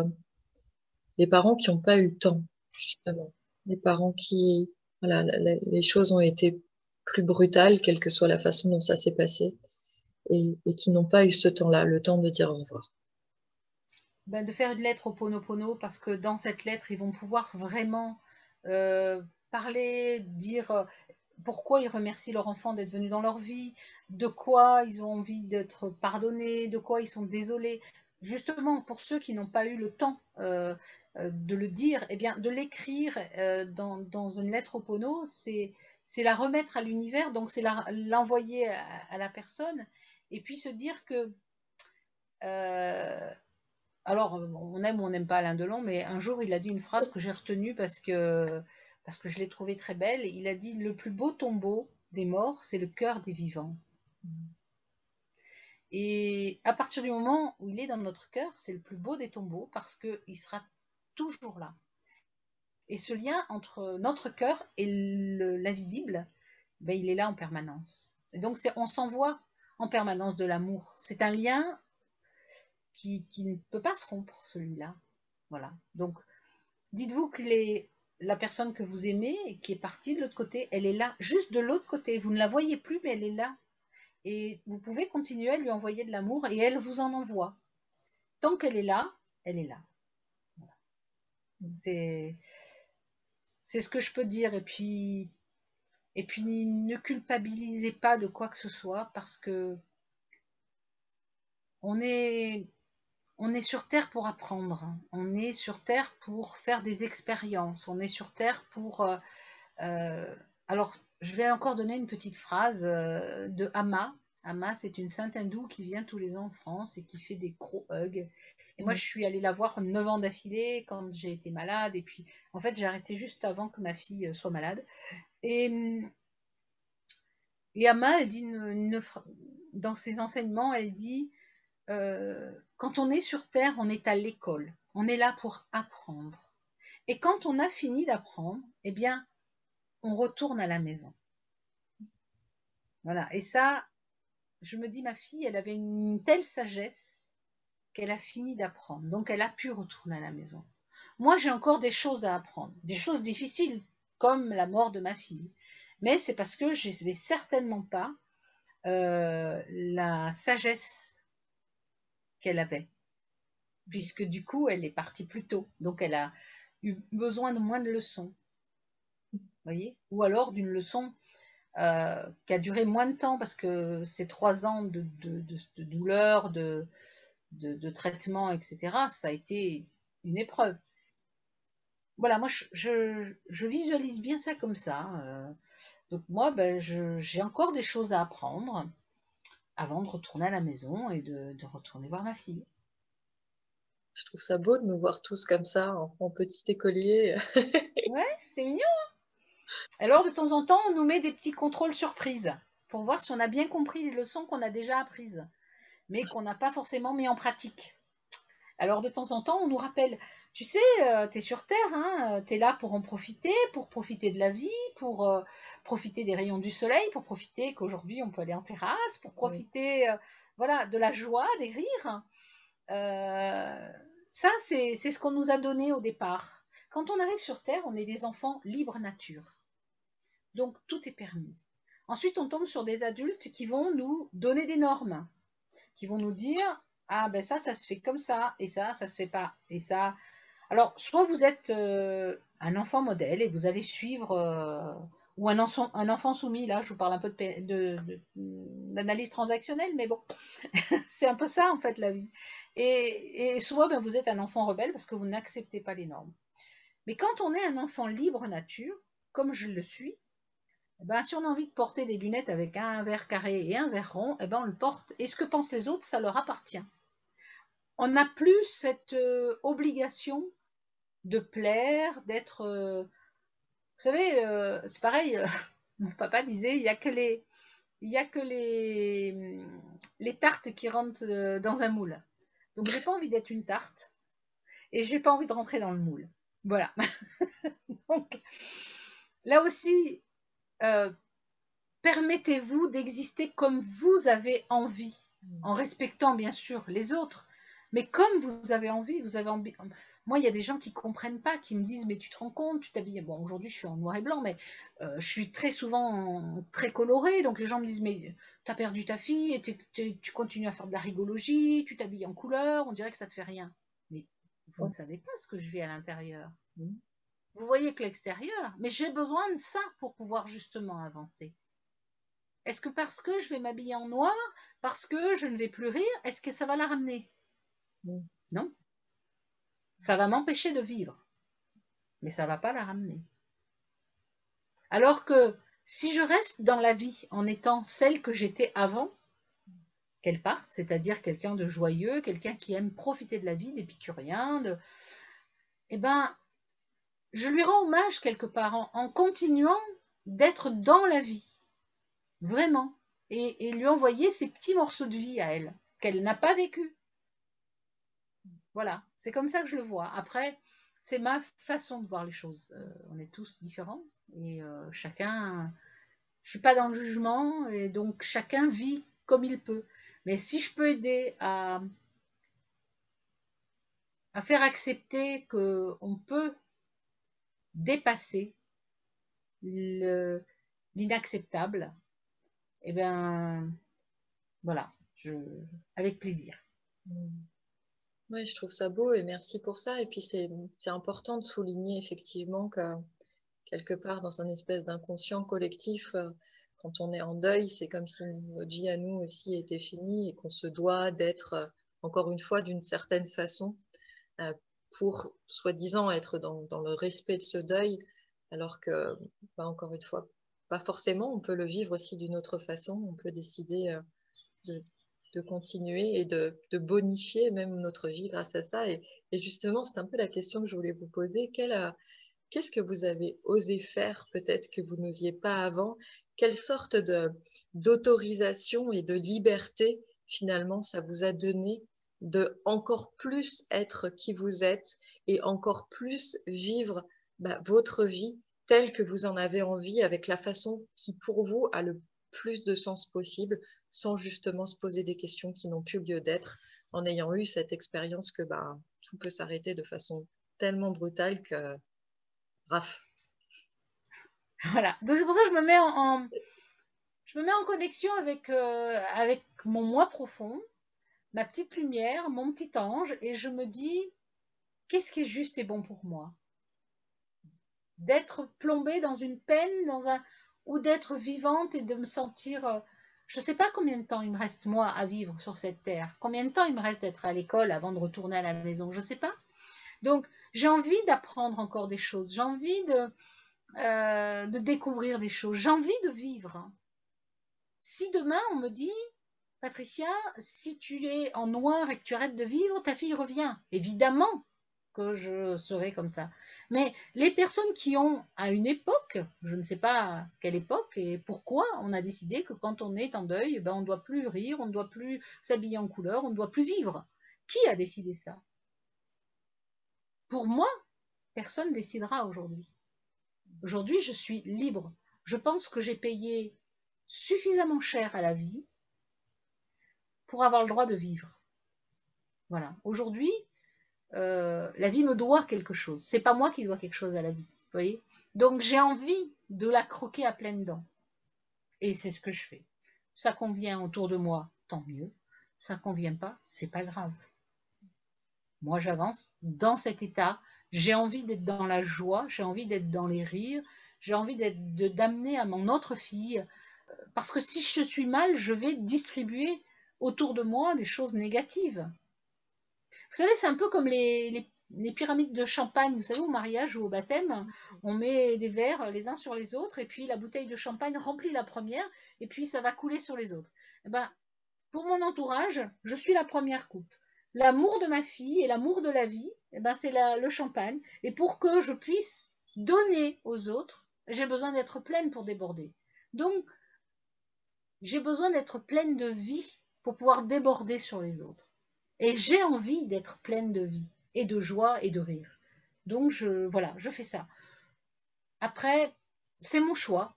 les parents qui n'ont pas eu le temps, justement. Les parents qui, voilà, les choses ont été plus brutales, quelle que soit la façon dont ça s'est passé, et qui n'ont pas eu ce temps-là, le temps de dire au revoir. Ben, de faire une lettre au Ponopono, parce que dans cette lettre, ils vont pouvoir vraiment parler, dire pourquoi ils remercient leur enfant d'être venu dans leur vie, de quoi ils ont envie d'être pardonnés, de quoi ils sont désolés. Justement, pour ceux qui n'ont pas eu le temps de le dire, eh bien, de l'écrire dans une lettre au Pono, c'est la remettre à l'univers, donc c'est l'envoyer à la personne, et puis se dire que alors, on aime ou on n'aime pas Alain Delon, mais un jour, il a dit une phrase que j'ai retenue parce que je l'ai trouvée très belle. Il a dit: le plus beau tombeau des morts, c'est le cœur des vivants. Et à partir du moment où il est dans notre cœur, c'est le plus beau des tombeaux parce qu'il sera toujours là. Et ce lien entre notre cœur et l'invisible, ben, il est là en permanence. Et donc, on s'envoie en permanence de l'amour. C'est un lien qui ne peut pas se rompre, celui-là. Voilà. Donc, dites-vous que la personne que vous aimez, qui est partie de l'autre côté, elle est là, juste de l'autre côté. Vous ne la voyez plus, mais elle est là. Et vous pouvez continuer à lui envoyer de l'amour et elle vous en envoie. Tant qu'elle est là, elle est là. Voilà. C'est ce que je peux dire. Et puis, ne culpabilisez pas de quoi que ce soit parce que on est sur Terre pour apprendre. On est sur Terre pour faire des expériences. On est sur Terre pour alors, je vais encore donner une petite phrase de Amma. Amma, c'est une sainte hindoue qui vient tous les ans en France et qui fait des gros hugs. Et moi, je suis allée la voir 9 ans d'affilée quand j'ai été malade. Et puis, en fait, j'ai arrêté juste avant que ma fille soit malade. Et Amma, elle dit, dans ses enseignements, elle dit, quand on est sur Terre, on est à l'école. On est là pour apprendre. Et quand on a fini d'apprendre, eh bien, on retourne à la maison. Voilà. Et ça, je me dis, ma fille, elle avait une telle sagesse qu'elle a fini d'apprendre. Donc, elle a pu retourner à la maison. Moi, j'ai encore des choses à apprendre. Des choses difficiles, comme la mort de ma fille. Mais c'est parce que je n'avais certainement pas la sagesse qu'elle avait. Puisque du coup, elle est partie plus tôt. Donc, elle a eu besoin de moins de leçons. Vous voyez? Ou alors d'une leçon qui a duré moins de temps parce que ces 3 ans de douleur, de traitement, etc., ça a été une épreuve. Voilà, moi je visualise bien ça comme ça. Donc moi, ben, j'ai encore des choses à apprendre avant de retourner à la maison et de retourner voir ma fille. Je trouve ça beau de nous voir tous comme ça, en petit écolier. Ouais, c'est mignon. Alors de temps en temps, on nous met des petits contrôles surprises pour voir si on a bien compris les leçons qu'on a déjà apprises, mais qu'on n'a pas forcément mis en pratique. Alors de temps en temps, on nous rappelle, tu sais, t'es sur Terre, hein, t'es là pour en profiter, pour profiter de la vie, pour profiter des rayons du soleil, pour profiter qu'aujourd'hui on peut aller en terrasse, pour profiter, voilà, de la joie, des rires. Ça, c'est ce qu'on nous a donné au départ. Quand on arrive sur Terre, on est des enfants libre nature. Donc tout est permis. Ensuite, on tombe sur des adultes qui vont nous donner des normes, qui vont nous dire, ah ben ça se fait comme ça, et ça se fait pas, et ça. Alors, soit vous êtes un enfant modèle et vous allez suivre ou un enfant soumis, là je vous parle un peu d'analyse transactionnelle, mais bon, c'est un peu ça en fait la vie. Et soit ben, vous êtes un enfant rebelle parce que vous n'acceptez pas les normes. Mais quand on est un enfant libre nature, comme je le suis, ben, si on a envie de porter des lunettes avec un verre carré et un verre rond, eh ben, on le porte. Et ce que pensent les autres, ça leur appartient. On n'a plus cette obligation de plaire, d'être... vous savez, c'est pareil, mon papa disait, il n'y a que les tartes qui rentrent dans un moule. Donc j'ai pas envie d'être une tarte et j'ai pas envie de rentrer dans le moule. Voilà. Donc là aussi, permettez-vous d'exister comme vous avez envie, en respectant bien sûr les autres, mais comme vous avez envie, Moi, il y a des gens qui comprennent pas, qui me disent, mais tu te rends compte, tu t'habilles. Bon, aujourd'hui, je suis en noir et blanc, mais je suis très souvent très colorée, donc les gens me disent, mais t'as perdu ta fille et tu continues à faire de la rigologie, tu t'habilles en couleur, on dirait que ça te fait rien. Mais vous ne savez pas ce que je vis à l'intérieur. Vous voyez que l'extérieur, mais j'ai besoin de ça pour pouvoir justement avancer. Est-ce que parce que je vais m'habiller en noir, parce que je ne vais plus rire, est-ce que ça va la ramener? Non. Ça va m'empêcher de vivre, mais ça ne va pas la ramener. Alors que si je reste dans la vie en étant celle que j'étais avant qu'elle parte, c'est-à-dire quelqu'un de joyeux, quelqu'un qui aime profiter de la vie, d'épicurien, eh ben, je lui rends hommage quelque part en continuant d'être dans la vie, vraiment, et lui envoyer ces petits morceaux de vie à elle, qu'elle n'a pas vécu. Voilà, c'est comme ça que je le vois. Après, c'est ma façon de voir les choses. On est tous différents et chacun, je suis pas dans le jugement et donc chacun vit comme il peut. Mais si je peux aider à faire accepter qu'on peut dépasser l'inacceptable, eh bien, voilà, avec plaisir. Oui, je trouve ça beau et merci pour ça. Et puis c'est important de souligner effectivement que quelque part dans un espèce d'inconscient collectif, quand on est en deuil, c'est comme si notre vie à nous aussi était finie et qu'on se doit d'être, encore une fois, d'une certaine façon, pour soi-disant être dans le respect de ce deuil, alors que, bah, encore une fois, pas forcément, on peut le vivre aussi d'une autre façon, on peut décider de continuer et de bonifier même notre vie grâce à ça. Et justement, c'est un peu la question que je voulais vous poser. Qu'est-ce que vous avez osé faire, peut-être que vous n'osiez pas avant? Quelle sorte d'autorisation et de liberté, finalement, ça vous a donné de encore plus être qui vous êtes et encore plus vivre votre vie telle que vous en avez envie, avec la façon qui, pour vous, a le plus de sens possible, sans justement se poser des questions qui n'ont plus lieu d'être, en ayant eu cette expérience que tout peut s'arrêter de façon tellement brutale que Raf. Voilà. Donc c'est pour ça que je me mets en connexion avec mon moi profond, ma petite lumière, mon petit ange, et je me dis, qu'est-ce qui est juste et bon pour moi? D'être plombée dans une peine, ou d'être vivante et de me sentir... je ne sais pas combien de temps il me reste, moi, à vivre sur cette terre. Combien de temps il me reste d'être à l'école avant de retourner à la maison? Je ne sais pas. Donc, j'ai envie d'apprendre encore des choses. J'ai envie de découvrir des choses. J'ai envie de vivre. Si demain, on me dit, Patricia, si tu es en noir et que tu arrêtes de vivre, ta fille revient. Évidemment que je serai comme ça. Mais les personnes qui ont, à une époque, je ne sais pas quelle époque et pourquoi, on a décidé que quand on est en deuil, on ne doit plus rire, on ne doit plus s'habiller en couleur, on ne doit plus vivre. Qui a décidé ça? Pour moi, personne ne décidera aujourd'hui. Aujourd'hui, je suis libre. Je pense que j'ai payé suffisamment cher à la vie pour avoir le droit de vivre. Voilà. Aujourd'hui, la vie me doit quelque chose. C'est pas moi qui dois quelque chose à la vie. Vous voyez? Donc j'ai envie de la croquer à pleines dents. Et c'est ce que je fais. Ça convient autour de moi, tant mieux. Ça convient pas, c'est pas grave. Moi, j'avance dans cet état. J'ai envie d'être dans la joie, j'ai envie d'être dans les rires, j'ai envie d'amener à mon autre fille. Parce que si je suis mal, je vais distribuer autour de moi des choses négatives. Vous savez, c'est un peu comme les pyramides de champagne. Vous savez, au mariage ou au baptême, on met des verres les uns sur les autres, et puis la bouteille de champagne remplit la première, et puis ça va couler sur les autres. Et ben, pour mon entourage, je suis la première coupe. L'amour de ma fille et l'amour de la vie, eh ben, c'est le champagne. Et pour que je puisse donner aux autres, j'ai besoin d'être pleine pour déborder. Donc, j'ai besoin d'être pleine de vie pour pouvoir déborder sur les autres. Et j'ai envie d'être pleine de vie et de joie et de rire. Donc, voilà, je fais ça. Après, c'est mon choix.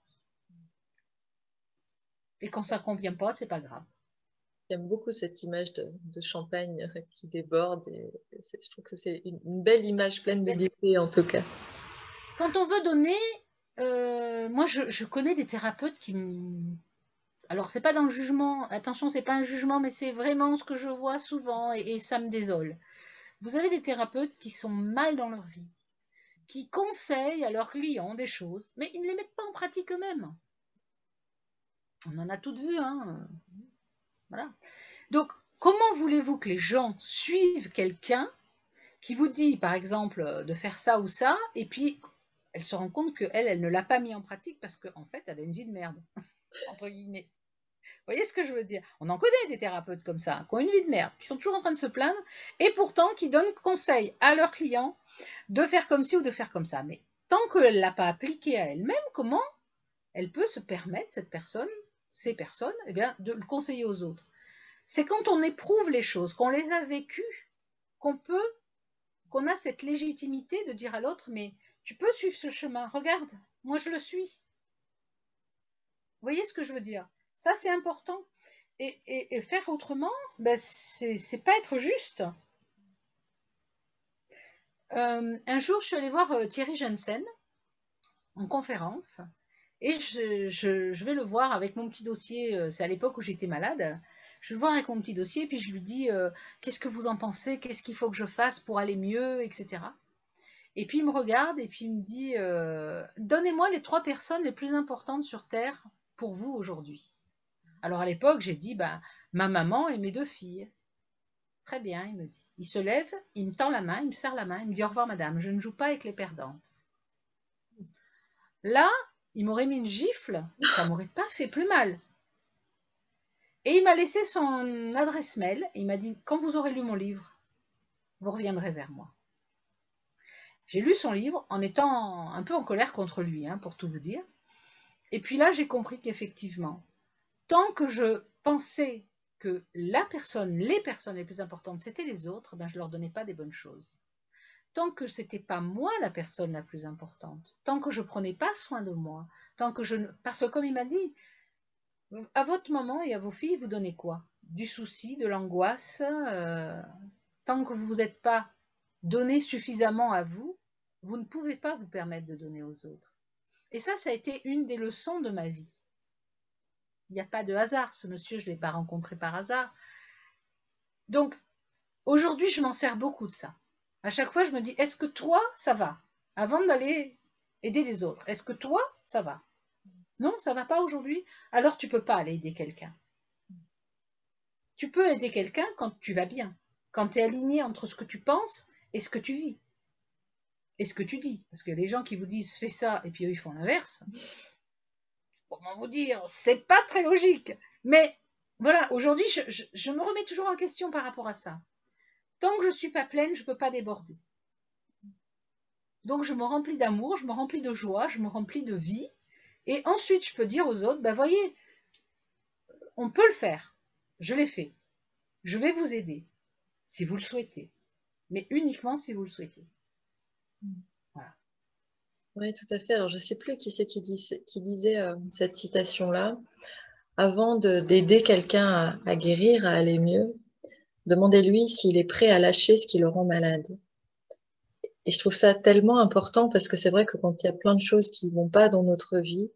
Et quand ça ne convient pas, c'est pas grave. J'aime beaucoup cette image de champagne qui déborde. Et je trouve que c'est une belle image pleine de gaieté en tout cas. Quand on veut donner, moi je connais des thérapeutes qui alors c'est pas dans le jugement, attention, c'est pas un jugement, mais c'est vraiment ce que je vois souvent et ça me désole. Vous avez des thérapeutes qui sont mal dans leur vie, qui conseillent à leurs clients des choses, mais ils ne les mettent pas en pratique eux-mêmes. On en a toutes vu, hein. Voilà. Donc, comment voulez-vous que les gens suivent quelqu'un qui vous dit, par exemple, de faire ça ou ça, et puis elle se rend compte qu'elle, elle ne l'a pas mis en pratique parce qu'en fait, elle a une vie de merde, entre guillemets. Vous voyez ce que je veux dire? On en connaît des thérapeutes comme ça, qui ont une vie de merde, qui sont toujours en train de se plaindre, et pourtant qui donnent conseil à leurs clients de faire comme ci ou de faire comme ça. Mais tant qu'elle ne l'a pas appliqué à elle-même, comment elle peut se permettre, cette personne, ces personnes, eh bien, de le conseiller aux autres? C'est quand on éprouve les choses, qu'on les a vécues, qu'on a cette légitimité de dire à l'autre, mais tu peux suivre ce chemin, regarde, moi je le suis. Vous voyez ce que je veux dire? Ça, c'est important. Et faire autrement, ben, c'est pas être juste. Un jour, je suis allée voir Thierry Jensen en conférence, et je vais le voir avec mon petit dossier, c'est à l'époque où j'étais malade, je vais le voir avec mon petit dossier, puis je lui dis qu'est-ce que vous en pensez, qu'est-ce qu'il faut que je fasse pour aller mieux, etc. Et puis il me regarde et puis il me dit donnez-moi les 3 personnes les plus importantes sur Terre pour vous aujourd'hui. Alors à l'époque, j'ai dit ma maman et mes 2 filles. Très bien, il me dit. Il se lève, il me tend la main, il me serre la main, il me dit au revoir madame, je ne joue pas avec les perdantes. Là, il m'aurait mis une gifle, ça m'aurait pas fait plus mal. Et il m'a laissé son adresse mail et il m'a dit quand vous aurez lu mon livre, vous reviendrez vers moi. J'ai lu son livre en étant un peu en colère contre lui, hein, pour tout vous dire. Et puis là, j'ai compris qu'effectivement, tant que je pensais que les personnes les plus importantes, c'était les autres, ben je ne leur donnais pas des bonnes choses. Tant que ce n'était pas moi la personne la plus importante, tant que je ne prenais pas soin de moi, tant que je ne... Parce que comme il m'a dit, à votre maman et à vos filles, vous donnez quoi? Du souci, de l'angoisse. Tant que vous ne vous êtes pas donné suffisamment à vous, vous ne pouvez pas vous permettre de donner aux autres. Et ça a été une des leçons de ma vie. Il n'y a pas de hasard. Ce monsieur, je ne l'ai pas rencontré par hasard. Donc, aujourd'hui, je m'en sers beaucoup de ça. À chaque fois, je me dis, est-ce que toi, ça va? Avant d'aller aider les autres, est-ce que toi, ça va? Non, ça ne va pas aujourd'hui? Alors, tu ne peux pas aller aider quelqu'un. Tu peux aider quelqu'un quand tu vas bien, quand tu es aligné entre ce que tu penses et ce que tu vis. Et ce que tu dis. Parce que les gens qui vous disent, fais ça, et puis eux, ils font l'inverse. Comment vous dire, c'est pas très logique. Mais voilà, aujourd'hui, je me remets toujours en question par rapport à ça. Tant que je ne suis pas pleine, je ne peux pas déborder. Donc je me remplis d'amour, je me remplis de joie, je me remplis de vie. Et ensuite, je peux dire aux autres, voyez, on peut le faire. Je l'ai fait. Je vais vous aider, si vous le souhaitez. Mais uniquement si vous le souhaitez. Voilà. Oui, tout à fait. Alors, je ne sais plus qui c'est qui disait cette citation-là. Avant d'aider quelqu'un à guérir, à aller mieux, demandez-lui s'il est prêt à lâcher ce qui le rend malade. Et je trouve ça tellement important parce que c'est vrai que quand il y a plein de choses qui ne vont pas dans notre vie,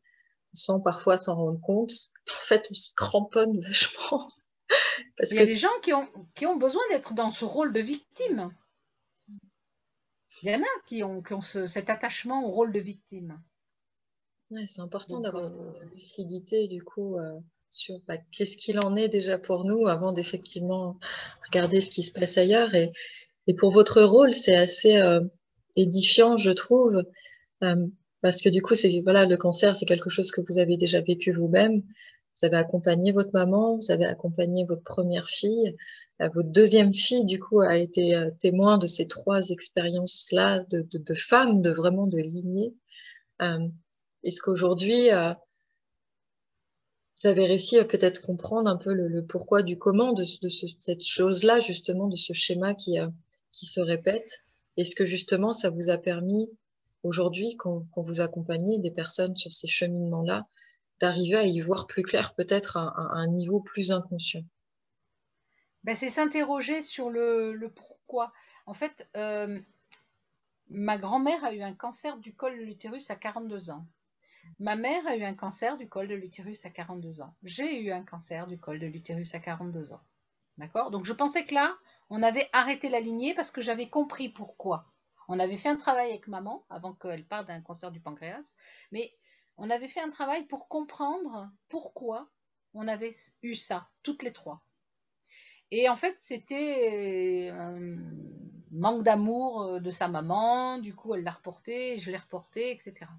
sans parfois s'en rendre compte, en fait, on se cramponne vachement. Parce il y a des gens qui ont besoin d'être dans ce rôle de victime. Il y en a qui ont cet attachement au rôle de victime. Ouais, c'est important Donc, d'avoir cette lucidité du coup sur qu'est-ce qu'il en est déjà pour nous avant d'effectivement regarder ce qui se passe ailleurs. Et pour votre rôle, c'est assez édifiant, je trouve, parce que du coup, c'est voilà, le cancer, c'est quelque chose que vous avez déjà vécu vous-même. Vous avez accompagné votre maman, vous avez accompagné votre première fille. Votre deuxième fille, du coup, a été témoin de ces trois expériences-là de femmes, de vraiment de lignée. Euh, Est-ce qu'aujourd'hui, vous avez réussi à peut-être comprendre un peu le pourquoi du comment cette chose-là, justement, de ce schéma qui se répète? Est-ce que justement, ça vous a permis, aujourd'hui, quand vous accompagnez des personnes sur ces cheminements-là, d'arriver à y voir plus clair, peut-être à un niveau plus inconscient? ben, c'est s'interroger sur le pourquoi. En fait, ma grand-mère a eu un cancer du col de l'utérus à 42 ans. Ma mère a eu un cancer du col de l'utérus à 42 ans. J'ai eu un cancer du col de l'utérus à 42 ans. D'accord? Donc je pensais que là, on avait arrêté la lignée parce que j'avais compris pourquoi. On avait fait un travail avec maman avant qu'elle parte d'un cancer du pancréas, mais on avait fait un travail pour comprendre pourquoi on avait eu ça, toutes les trois. Et en fait, c'était un manque d'amour de sa maman, du coup elle l'a reporté, je l'ai reporté, etc.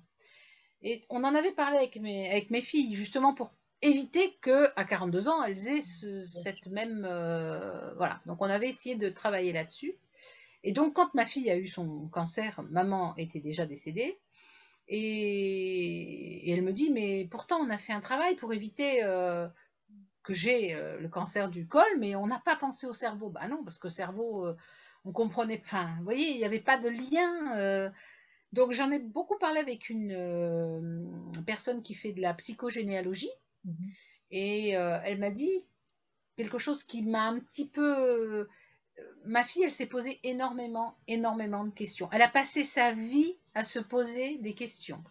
Et on en avait parlé avec mes filles, justement pour éviter que à 42 ans, elles aient cette même... voilà, donc on avait essayé de travailler là-dessus. Et donc quand ma fille a eu son cancer, maman était déjà décédée. Et elle me dit, mais pourtant on a fait un travail pour éviter que j'ai le cancer du col, mais on n'a pas pensé au cerveau. Bah non, parce que le cerveau, on comprenait... Enfin, vous voyez, il n'y avait pas de lien. Donc j'en ai beaucoup parlé avec une personne qui fait de la psychogénéalogie Mhm. et elle m'a dit quelque chose qui m'a un petit peu... Ma fille, elle s'est posé énormément de questions. Elle a passé sa vie à se poser des questions.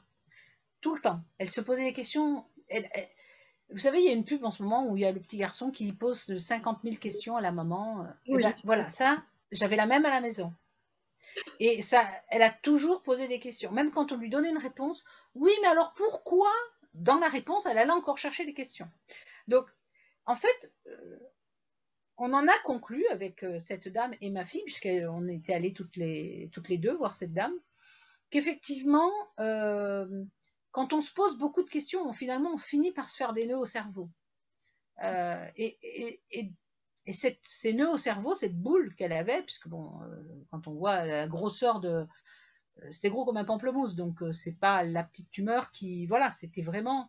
Tout le temps. Elle se posait des questions. Vous savez, il y a une pub en ce moment où il y a le petit garçon qui pose 50 000 questions à la maman. Et ben Oui. voilà, ça, j'avais la même à la maison. Et ça, elle a toujours posé des questions. Même quand on lui donnait une réponse, oui, mais alors pourquoi? Dans la réponse, elle allait encore chercher des questions. Donc, en fait, on en a conclu avec cette dame et ma fille, puisqu'on était allées toutes les deux voir cette dame, qu'effectivement, quand on se pose beaucoup de questions, finalement, on finit par se faire des nœuds au cerveau. Et ces nœuds au cerveau, cette boule qu'elle avait, puisque bon, quand on voit la grosseur de, c'était gros comme un pamplemousse, donc c'est pas la petite tumeur qui, voilà, c'était vraiment,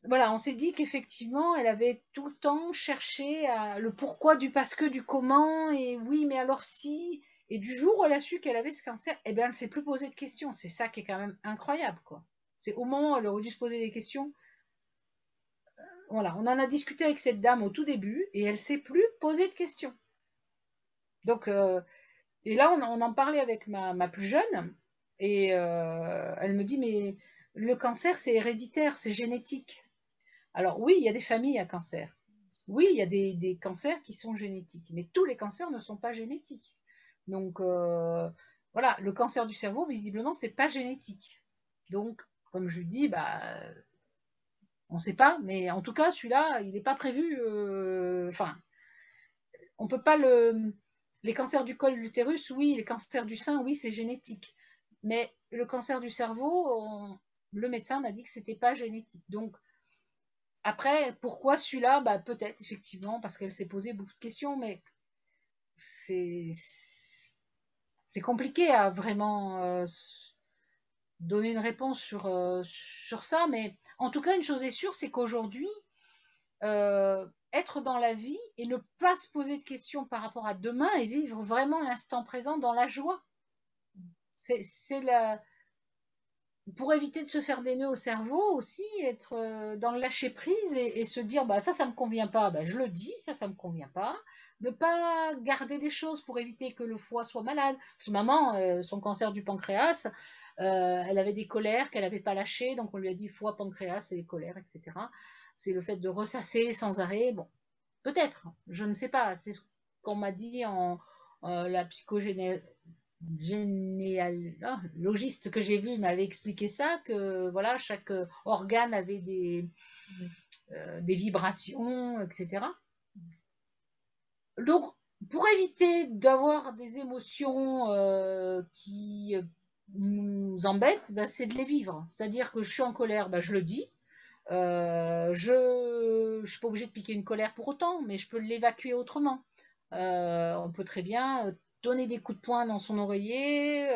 voilà, on s'est dit qu'effectivement, elle avait tout le temps cherché le pourquoi du parce que du comment, et oui, mais alors si, et du jour où elle a su qu'elle avait ce cancer, eh bien, elle s'est plus posé de questions. C'est ça qui est quand même incroyable, quoi. C'est au moment où elle aurait dû se poser des questions. Voilà, on en a discuté avec cette dame au tout début, et elle s'est plus posé de questions. Donc, et là, on en parlait avec ma plus jeune, et elle me dit, mais le cancer, c'est héréditaire, c'est génétique. Alors oui, il y a des familles à cancer. Oui, il y a des cancers qui sont génétiques, mais tous les cancers ne sont pas génétiques. Donc voilà, le cancer du cerveau, visiblement, c'est pas génétique. Donc, comme je dis, bah, on ne sait pas, mais en tout cas, celui-là, il n'est pas prévu. Enfin, on peut pas le. Les cancers du col de l'utérus, oui, les cancers du sein, oui, c'est génétique. Mais le cancer du cerveau, le médecin m'a dit que c'était pas génétique. Donc, après, pourquoi celui-là? Bah, peut-être, effectivement, parce qu'elle s'est posé beaucoup de questions, mais c'est c'est compliqué à vraiment donner une réponse sur ça. Mais en tout cas, une chose est sûre, c'est qu'aujourd'hui, être dans la vie et ne pas se poser de questions par rapport à demain et vivre vraiment l'instant présent dans la joie. C'est la... Pour éviter de se faire des nœuds au cerveau aussi, être dans le lâcher prise et se dire bah ça me convient pas, bah, je le dis, ça me convient pas. Ne pas garder des choses pour éviter que le foie soit malade. Parce que maman, son cancer du pancréas, elle avait des colères qu'elle n'avait pas lâchées, donc on lui a dit foie, pancréas et des colères, etc. C'est le fait de ressasser sans arrêt. Bon, peut-être, je ne sais pas. C'est ce qu'on m'a dit en la psychogénéalogie généalogiste que j'ai vu m'avait expliqué ça, que voilà, chaque organe avait des vibrations, etc. Donc, pour éviter d'avoir des émotions qui nous embêtent, ben, c'est de les vivre. C'est-à-dire que je suis en colère, ben, je le dis. Je suis pas obligée de piquer une colère pour autant, mais je peux l'évacuer autrement. On peut très bien donner des coups de poing dans son oreiller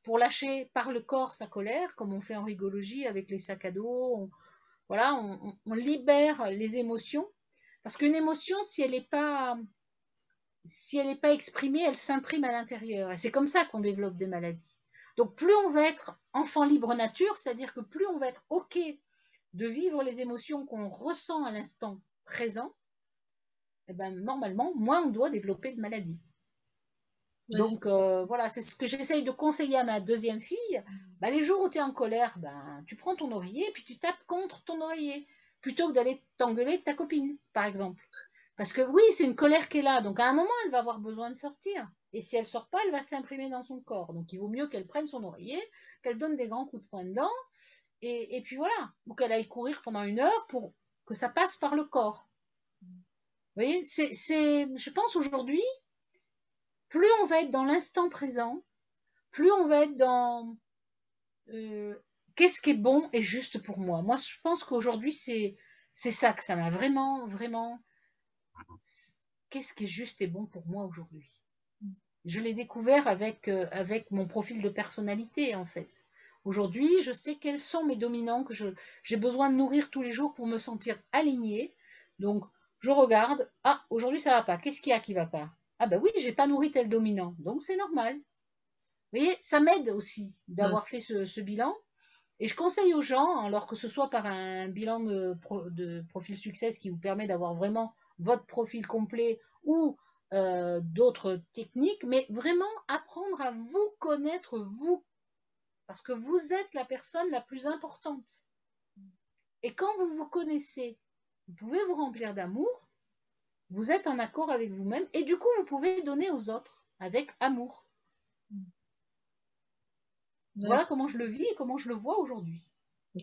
pour lâcher par le corps sa colère, comme on fait en rigologie avec les sacs à dos. Voilà, on libère les émotions. Parce qu'une émotion, si elle n'est pas exprimée, elle s'imprime à l'intérieur. Et c'est comme ça qu'on développe des maladies. Donc plus on va être enfant libre nature, c'est-à-dire que plus on va être OK de vivre les émotions qu'on ressent à l'instant présent, eh ben, normalement, moins on doit développer de maladies. Ouais, Donc voilà, c'est ce que j'essaye de conseiller à ma deuxième fille. Ben, les jours où tu es en colère, ben, tu prends ton oreiller et puis tu tapes contre ton oreiller, plutôt que d'aller t'engueuler de ta copine, par exemple. Parce que oui, c'est une colère qui est là, donc à un moment, elle va avoir besoin de sortir. Et si elle sort pas, elle va s'imprimer dans son corps. Donc il vaut mieux qu'elle prenne son oreiller, qu'elle donne des grands coups de poing dedans, et puis voilà. Ou qu'elle aille courir pendant 1 heure pour que ça passe par le corps. Vous voyez, je pense aujourd'hui, plus on va être dans l'instant présent, plus on va être dans euh, qu'est-ce qui est bon et juste pour moi. Moi, je pense qu'aujourd'hui, c'est ça que ça m'a vraiment, vraiment. Qu'est-ce qui est juste et bon pour moi aujourd'hui? Je l'ai découvert avec mon profil de personnalité, en fait. Aujourd'hui, je sais quels sont mes dominants que j'ai besoin de nourrir tous les jours pour me sentir alignée. Donc, je regarde. Ah, aujourd'hui, ça va pas. Qu'est-ce qu'il y a qui va pas? Ah ben oui, j'ai pas nourri tel dominant. Donc, c'est normal. Vous voyez, ça m'aide aussi ouais, d'avoir fait ce bilan. Et je conseille aux gens, alors que ce soit par un bilan de profil succès qui vous permet d'avoir vraiment votre profil complet ou d'autres techniques, mais vraiment apprendre à vous connaître vous, parce que vous êtes la personne la plus importante. Et quand vous vous connaissez, vous pouvez vous remplir d'amour, vous êtes en accord avec vous-même, et du coup, vous pouvez donner aux autres avec amour. ouais. Voilà comment je le vis et comment je le vois aujourd'hui.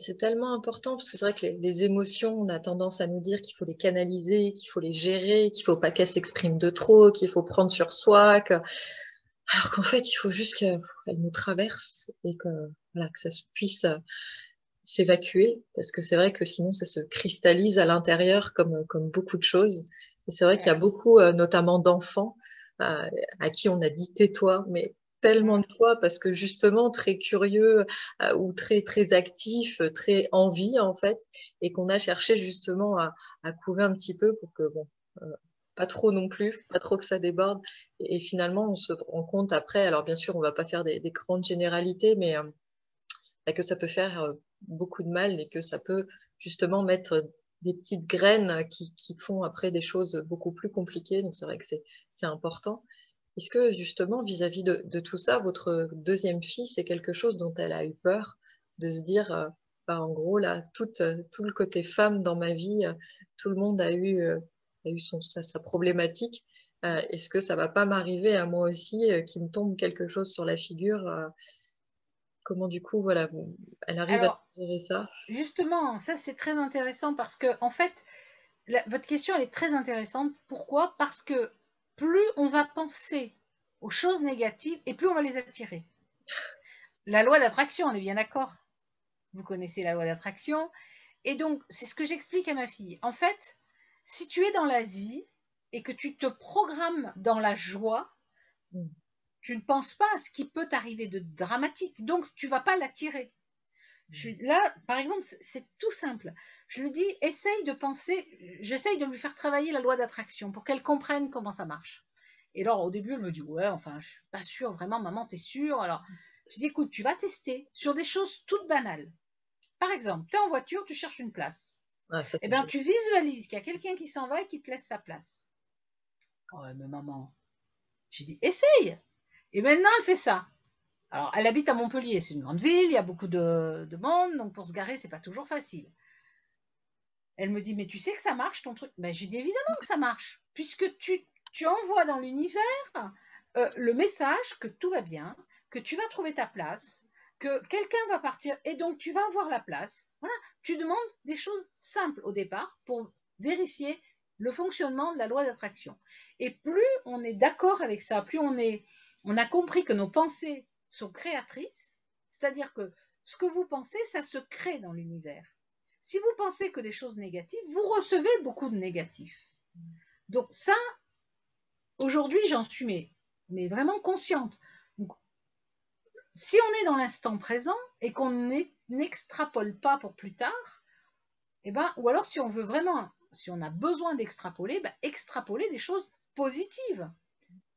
C'est tellement important parce que c'est vrai que les émotions, on a tendance à nous dire qu'il faut les canaliser, qu'il faut les gérer, qu'il faut pas qu'elles s'expriment de trop, qu'il faut prendre sur soi, alors qu'en fait, il faut juste qu'elles nous traversent et que, voilà, que ça puisse s'évacuer parce que c'est vrai que sinon ça se cristallise à l'intérieur comme beaucoup de choses. Et c'est vrai qu'il y a Ouais. beaucoup, notamment d'enfants, à qui on a dit tais-toi, mais tellement de fois parce que justement très curieux ou très très actif, très envie en fait, et qu'on a cherché justement à couver un petit peu pour que bon, pas trop non plus, pas trop que ça déborde. Et finalement, on se rend compte après. Alors bien sûr, on va pas faire des grandes généralités, mais que ça peut faire beaucoup de mal et que ça peut justement mettre des petites graines qui font après des choses beaucoup plus compliquées. Donc c'est vrai que c'est important. Est-ce que justement, vis-à-vis de tout ça, votre deuxième fille, c'est quelque chose dont elle a eu peur de se dire, bah, en gros, là, tout le côté femme dans ma vie, tout le monde a eu sa problématique. Est-ce que ça va pas m'arriver à moi aussi, qu'il me tombe quelque chose sur la figure? Comment du coup, voilà, elle arrive à Alors, gérer ça? justement, ça c'est très intéressant parce que, en fait, votre question elle est très intéressante. Pourquoi? Parce que plus on va penser aux choses négatives et plus on va les attirer. La loi d'attraction, on est bien d'accord. Vous connaissez la loi d'attraction. Et donc, c'est ce que j'explique à ma fille. En fait, si tu es dans la vie et que tu te programmes dans la joie, Mm. tu ne penses pas à ce qui peut t'arriver de dramatique. Donc, tu ne vas pas l'attirer. Là, par exemple, c'est tout simple. Je lui dis, essaye de penser, j'essaye de lui faire travailler la loi d'attraction pour qu'elle comprenne comment ça marche. Et alors, au début, elle me dit, ouais, enfin, je suis pas sûre, vraiment, maman, t'es sûre? Alors, je dis, écoute, tu vas tester sur des choses toutes banales. Par exemple, tu es en voiture, tu cherches une place. Ouais, ça, Eh c'est bien, génial. tu visualises qu'il y a quelqu'un qui s'en va et qui te laisse sa place. Ouais, mais maman, j'ai dit, essaye. Et maintenant, elle fait ça. Alors, elle habite à Montpellier, c'est une grande ville, il y a beaucoup de monde, donc pour se garer, c'est pas toujours facile. Elle me dit, mais tu sais que ça marche ton truc? Ben, j'ai dit évidemment que ça marche, puisque tu envoies dans l'univers le message que tout va bien, que tu vas trouver ta place, que quelqu'un va partir et donc tu vas avoir la place. Voilà, tu demandes des choses simples au départ pour vérifier le fonctionnement de la loi d'attraction. Et plus on est d'accord avec ça, plus on a compris que nos pensées sont créatrices, c'est-à-dire que ce que vous pensez, ça se crée dans l'univers. Si vous pensez que des choses négatives, vous recevez beaucoup de négatifs. Donc ça, aujourd'hui, j'en suis mais vraiment consciente. Donc, si on est dans l'instant présent et qu'on n'extrapole pas pour plus tard, eh ben, ou alors si on veut vraiment, si on a besoin d'extrapoler, ben, extrapoler des choses positives.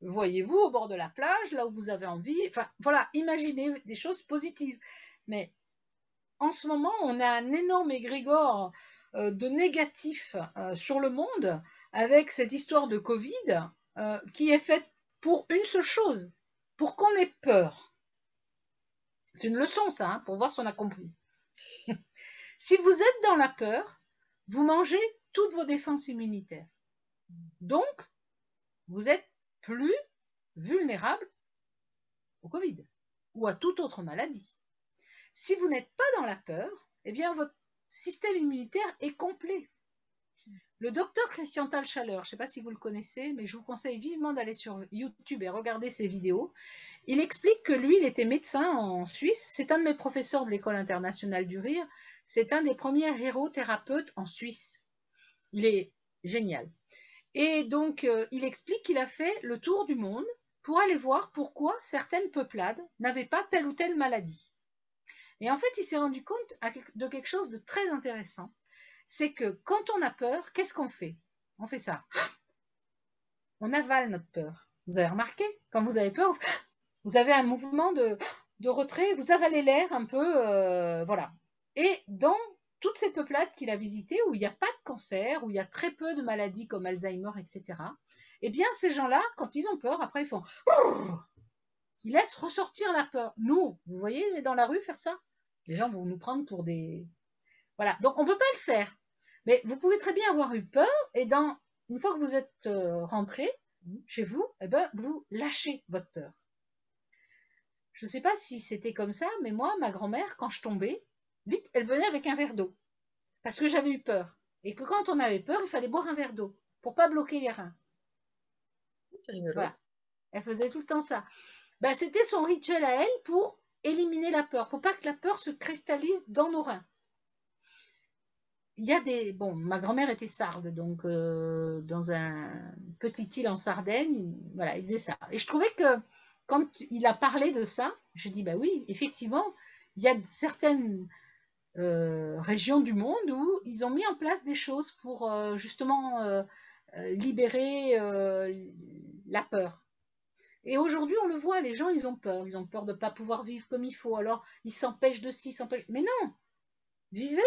Voyez-vous au bord de la plage, là où vous avez envie, enfin voilà, imaginez des choses positives. Mais en ce moment, on a un énorme égrégore de négatifs sur le monde avec cette histoire de Covid qui est faite pour une seule chose, pour qu'on ait peur. C'est une leçon, ça, hein, pour voir si on a compris. Si vous êtes dans la peur, vous mangez toutes vos défenses immunitaires. Donc, vous êtes plus vulnérable au Covid ou à toute autre maladie. Si vous n'êtes pas dans la peur, eh bien, votre système immunitaire est complet. Le docteur Christian Talchaler, je ne sais pas si vous le connaissez, mais je vous conseille vivement d'aller sur YouTube et regarder ses vidéos. Il explique que lui, il était médecin en Suisse. C'est un de mes professeurs de l'École internationale du rire. C'est un des premiers hérothérapeutes en Suisse. Il est génial. Et donc, il explique qu'il a fait le tour du monde pour aller voir pourquoi certaines peuplades n'avaient pas telle ou telle maladie. Et en fait, il s'est rendu compte de quelque chose de très intéressant. C'est que quand on a peur, qu'est-ce qu'on fait? On fait ça. On avale notre peur. Vous avez remarqué? Quand vous avez peur, vous avez un mouvement de retrait, vous avalez l'air un peu, voilà. Et dans toutes ces peuplades qu'il a visitées, où il n'y a pas de cancer, où il y a très peu de maladies comme Alzheimer, etc., eh bien, ces gens-là, quand ils ont peur, après, ils font... Ils laissent ressortir la peur. Nous, vous voyez, dans la rue, faire ça, les gens vont nous prendre pour des... Voilà, donc on ne peut pas le faire. Mais vous pouvez très bien avoir eu peur, et une fois que vous êtes rentré chez vous, eh ben, vous lâchez votre peur. Je ne sais pas si c'était comme ça, mais moi, ma grand-mère, quand je tombais, vite, elle venait avec un verre d'eau. Parce que j'avais eu peur. Et que quand on avait peur, il fallait boire un verre d'eau pour pas bloquer les reins. C'est rigolo. Voilà. Elle faisait tout le temps ça. Ben, c'était son rituel à elle pour éliminer la peur, pour pas que la peur se cristallise dans nos reins. Il y a des... Bon, ma grand-mère était sarde, donc dans un petit île en Sardaigne, voilà, il faisait ça. Et je trouvais que quand il a parlé de ça, je dis, bah oui, effectivement, il y a certaines régions du monde où ils ont mis en place des choses pour justement libérer la peur. Et aujourd'hui, on le voit, les gens, ils ont peur de ne pas pouvoir vivre comme il faut, alors ils s'empêchent de ci, s'empêchent... Mais non, vivez.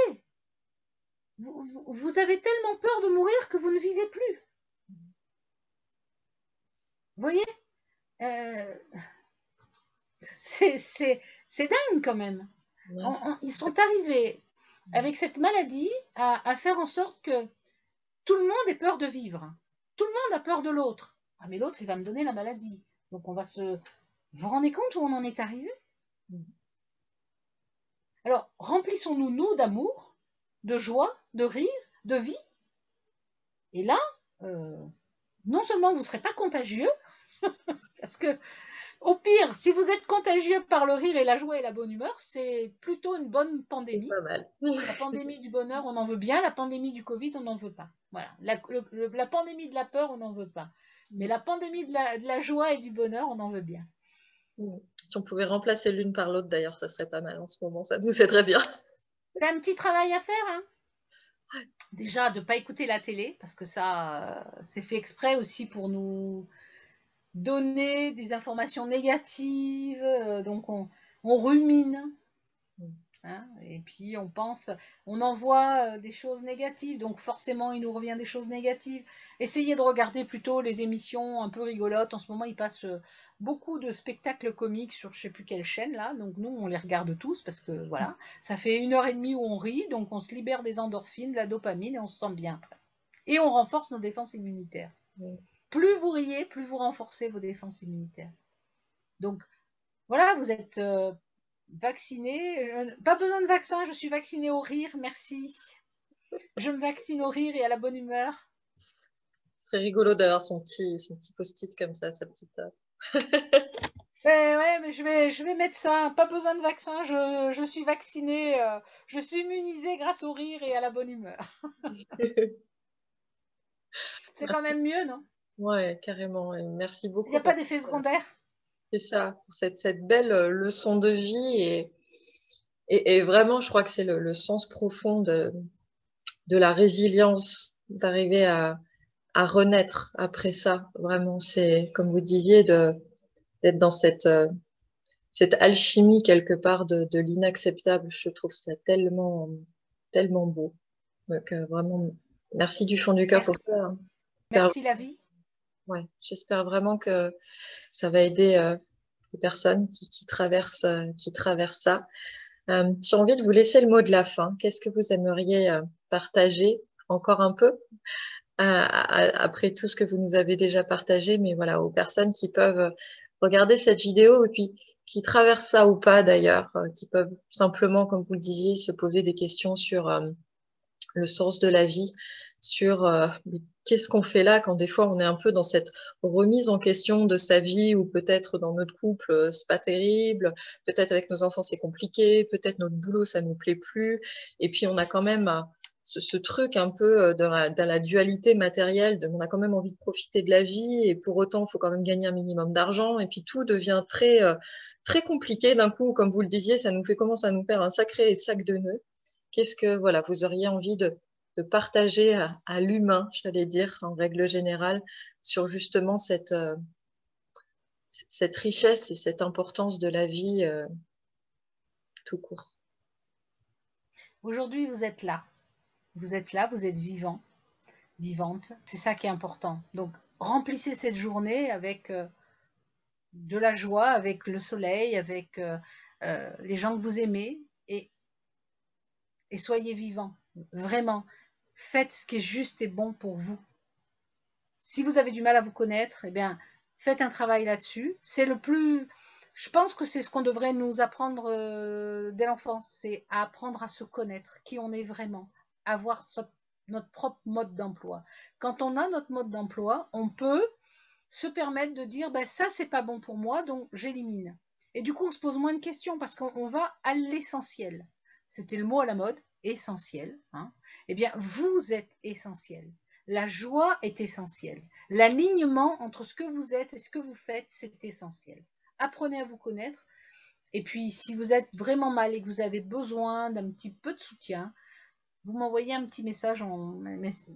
Vous avez tellement peur de mourir que vous ne vivez plus. Vous voyez, c'est dingue quand même. Ils sont arrivés avec cette maladie à faire en sorte que tout le monde ait peur de vivre. Tout le monde a peur de l'autre. Ah, mais l'autre, il va me donner la maladie. Donc on va se... Vous vous rendez compte où on en est arrivé? Alors, remplissons-nous, nous, d'amour, de joie, de rire, de vie. Et là, non seulement vous ne serez pas contagieux, parce que, au pire, si vous êtes contagieux par le rire et la joie et la bonne humeur, c'est plutôt une bonne pandémie. Pas mal. La pandémie du bonheur, on en veut bien. La pandémie du Covid, on n'en veut pas. Voilà. La pandémie de la peur, on n'en veut pas. Mais la pandémie de la joie et du bonheur, on en veut bien. Si on pouvait remplacer l'une par l'autre, d'ailleurs, ça serait pas mal en ce moment. Ça nous aiderait bien. T'as un petit travail à faire, hein? Déjà, de ne pas écouter la télé, parce que ça, c'est fait exprès aussi pour nous donner des informations négatives. Donc, on rumine. Hein, et puis on pense, on envoie des choses négatives, donc forcément il nous revient des choses négatives. Essayez de regarder plutôt les émissions un peu rigolotes. En ce moment, il passe beaucoup de spectacles comiques sur je sais plus quelle chaîne là, donc nous on les regarde tous parce que voilà, ça fait 1h30 où on rit, donc on se libère des endorphines, de la dopamine et on se sent bien après. Et on renforce nos défenses immunitaires. plus vous riez, plus vous renforcez vos défenses immunitaires. Donc, voilà, vous êtes vacciné. Pas besoin de vaccin, je suis vaccinée au rire, merci. Je me vaccine au rire et à la bonne humeur. C'est rigolo d'avoir son petit post-it comme ça, sa petite. Ouais, mais je vais mettre ça. Pas besoin de vaccin, je suis vaccinée, je suis immunisée grâce au rire et à la bonne humeur. C'est quand même mieux, non? Ouais, carrément. Et merci Il n'y beaucoup a pas parce d'effet que secondaire. c'est ça, pour cette belle leçon de vie et vraiment, je crois que c'est le sens profond de la résilience, d'arriver à renaître après ça. Vraiment, c'est comme vous disiez, d'être dans cette alchimie quelque part de l'inacceptable. Je trouve ça tellement beau. Donc vraiment, merci du fond du cœur pour Merci. ça, hein. Merci la vie. Ouais, j'espère vraiment que ça va aider les personnes qui traversent ça. J'ai envie de vous laisser le mot de la fin. Qu'est-ce que vous aimeriez partager encore un peu après tout ce que vous nous avez déjà partagé, mais voilà, aux personnes qui peuvent regarder cette vidéo et puis qui traversent ça ou pas d'ailleurs, qui peuvent simplement, comme vous le disiez, se poser des questions sur le sens de la vie, sur qu'est-ce qu'on fait là quand des fois on est un peu dans cette remise en question de sa vie ou peut-être dans notre couple c'est pas terrible, peut-être avec nos enfants c'est compliqué, peut-être notre boulot ça nous plaît plus et puis on a quand même ce truc un peu dans la dualité matérielle, on a quand même envie de profiter de la vie et pour autant il faut quand même gagner un minimum d'argent et puis tout devient très compliqué d'un coup, comme vous le disiez, ça nous commence à nous faire un sacré sac de nœuds. Qu'est-ce que voilà, vous auriez envie de partager à l'humain, j'allais dire, en règle générale, sur justement cette richesse et cette importance de la vie tout court. Aujourd'hui, vous êtes là. Vous êtes là, vous êtes vivant, vivante. C'est ça qui est important. Donc, remplissez cette journée avec de la joie, avec le soleil, avec les gens que vous aimez et soyez vivant. Vraiment, faites ce qui est juste et bon pour vous. Si vous avez du mal à vous connaître, eh bien, faites un travail là-dessus. C'est le plus. Je pense que c'est ce qu'on devrait nous apprendre dès l'enfance, c'est à apprendre à se connaître, qui on est vraiment, avoir notre propre mode d'emploi. Quand on a notre mode d'emploi, on peut se permettre de dire ben, ça c'est pas bon pour moi, donc j'élimine. Et du coup, on se pose moins de questions parce qu'on va à l'essentiel. C'était le mot à la mode, essentiel. Hein. Eh bien, vous êtes essentiel. La joie est essentielle. L'alignement entre ce que vous êtes et ce que vous faites, c'est essentiel. Apprenez à vous connaître. Et puis, si vous êtes vraiment mal et que vous avez besoin d'un petit peu de soutien, vous m'envoyez un petit message en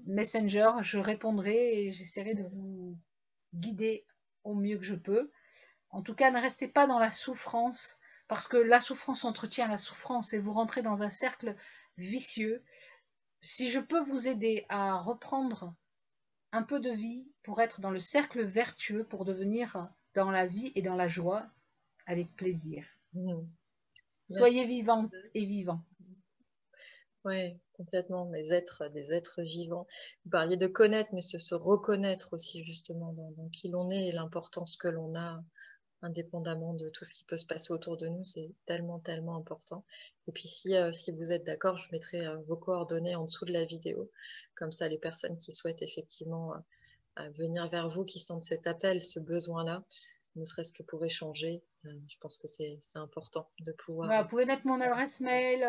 Messenger, je répondrai et j'essaierai de vous guider au mieux que je peux. En tout cas, ne restez pas dans la souffrance, parce que la souffrance entretient la souffrance et vous rentrez dans un cercle vicieux. Si je peux vous aider à reprendre un peu de vie pour être dans le cercle vertueux, pour devenir dans la vie et dans la joie, avec plaisir. Mmh. Soyez vivants et vivants. Oui, complètement, des êtres vivants. Vous parliez de connaître, mais se reconnaître aussi justement dans qui l'on est et l'importance que l'on a indépendamment de tout ce qui peut se passer autour de nous, c'est tellement important. Et puis si vous êtes d'accord, je mettrai vos coordonnées en dessous de la vidéo. Comme ça, les personnes qui souhaitent effectivement venir vers vous, qui sentent cet appel, ce besoin-là, ne serait-ce que pour échanger, je pense que c'est important de pouvoir. Voilà, vous pouvez mettre mon adresse mail,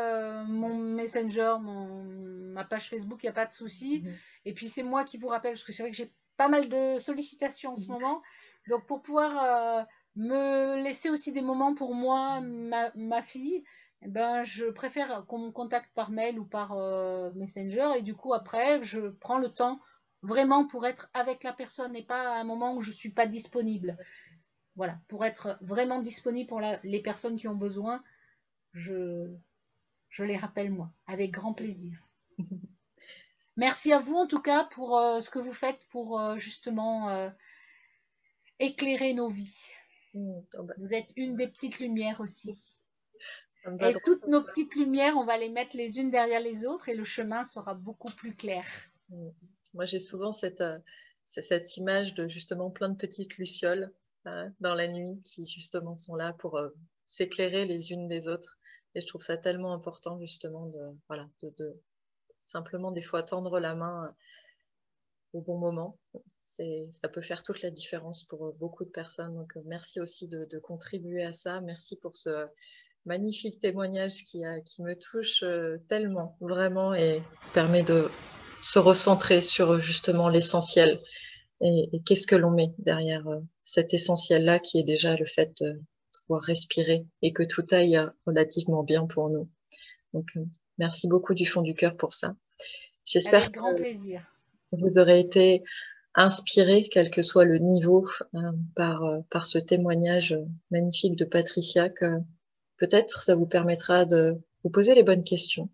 mon Messenger, ma page Facebook, il n'y a pas de souci. Et puis c'est moi qui vous rappelle, parce que c'est vrai que j'ai pas mal de sollicitations en ce moment. Donc pour pouvoir me laisser aussi des moments pour moi, ma fille, eh ben, je préfère qu'on me contacte par mail ou par Messenger. Et du coup, après, je prends le temps vraiment pour être avec la personne et pas à un moment où je ne suis pas disponible. Voilà, pour être vraiment disponible pour les personnes qui ont besoin, je, je les rappelle moi, avec grand plaisir. Merci à vous en tout cas pour ce que vous faites pour justement éclairer nos vies. Vous êtes une des petites lumières aussi. Et toutes nos petites lumières, on va les mettre les unes derrière les autres et le chemin sera beaucoup plus clair. Moi, j'ai souvent c'est cette image de justement plein de petites lucioles dans la nuit qui justement sont là pour s'éclairer les unes des autres. Et je trouve ça tellement important justement voilà, de simplement des fois tendre la main au bon moment. Ça peut faire toute la différence pour beaucoup de personnes. Donc merci aussi de contribuer à ça. Merci pour ce magnifique témoignage qui me touche tellement, vraiment, et permet de se recentrer sur justement l'essentiel. Et qu'est-ce que l'on met derrière cet essentiel-là qui est déjà le fait de pouvoir respirer et que tout aille relativement bien pour nous. Donc, merci beaucoup du fond du cœur pour ça. J'espère Avec grand plaisir. que vous aurez été inspiré, quel que soit le niveau, par ce témoignage magnifique de Patricia, que peut-être ça vous permettra de vous poser les bonnes questions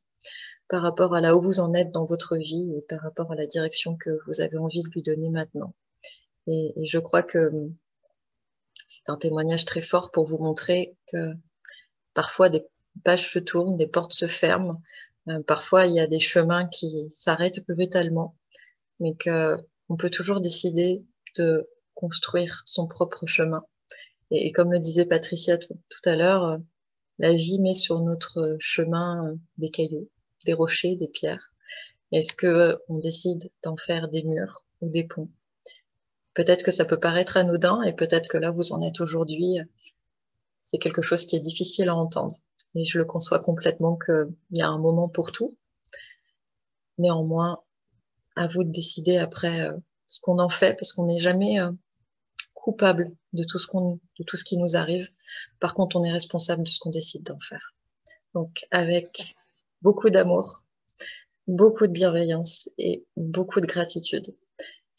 par rapport à là où vous en êtes dans votre vie et par rapport à la direction que vous avez envie de lui donner maintenant. Et je crois que c'est un témoignage très fort pour vous montrer que parfois des pages se tournent, des portes se ferment, parfois il y a des chemins qui s'arrêtent brutalement, mais qu'on peut toujours décider de construire son propre chemin. Et comme le disait Patricia tout à l'heure, la vie met sur notre chemin des cailloux, des rochers, des pierres. Est-ce que on décide d'en faire des murs ou des ponts? Peut-être que ça peut paraître anodin et peut-être que là vous en êtes aujourd'hui, c'est quelque chose qui est difficile à entendre. Et je le conçois complètement qu'il y a un moment pour tout. Néanmoins, à vous de décider après ce qu'on en fait, parce qu'on n'est jamais coupable de tout ce qui nous arrive. Par contre, on est responsable de ce qu'on décide d'en faire. Donc, avec beaucoup d'amour, beaucoup de bienveillance et beaucoup de gratitude.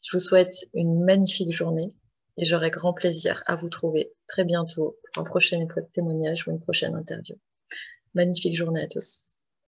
Je vous souhaite une magnifique journée et j'aurai grand plaisir à vous trouver très bientôt pour un prochain témoignage ou une prochaine interview. Magnifique journée à tous.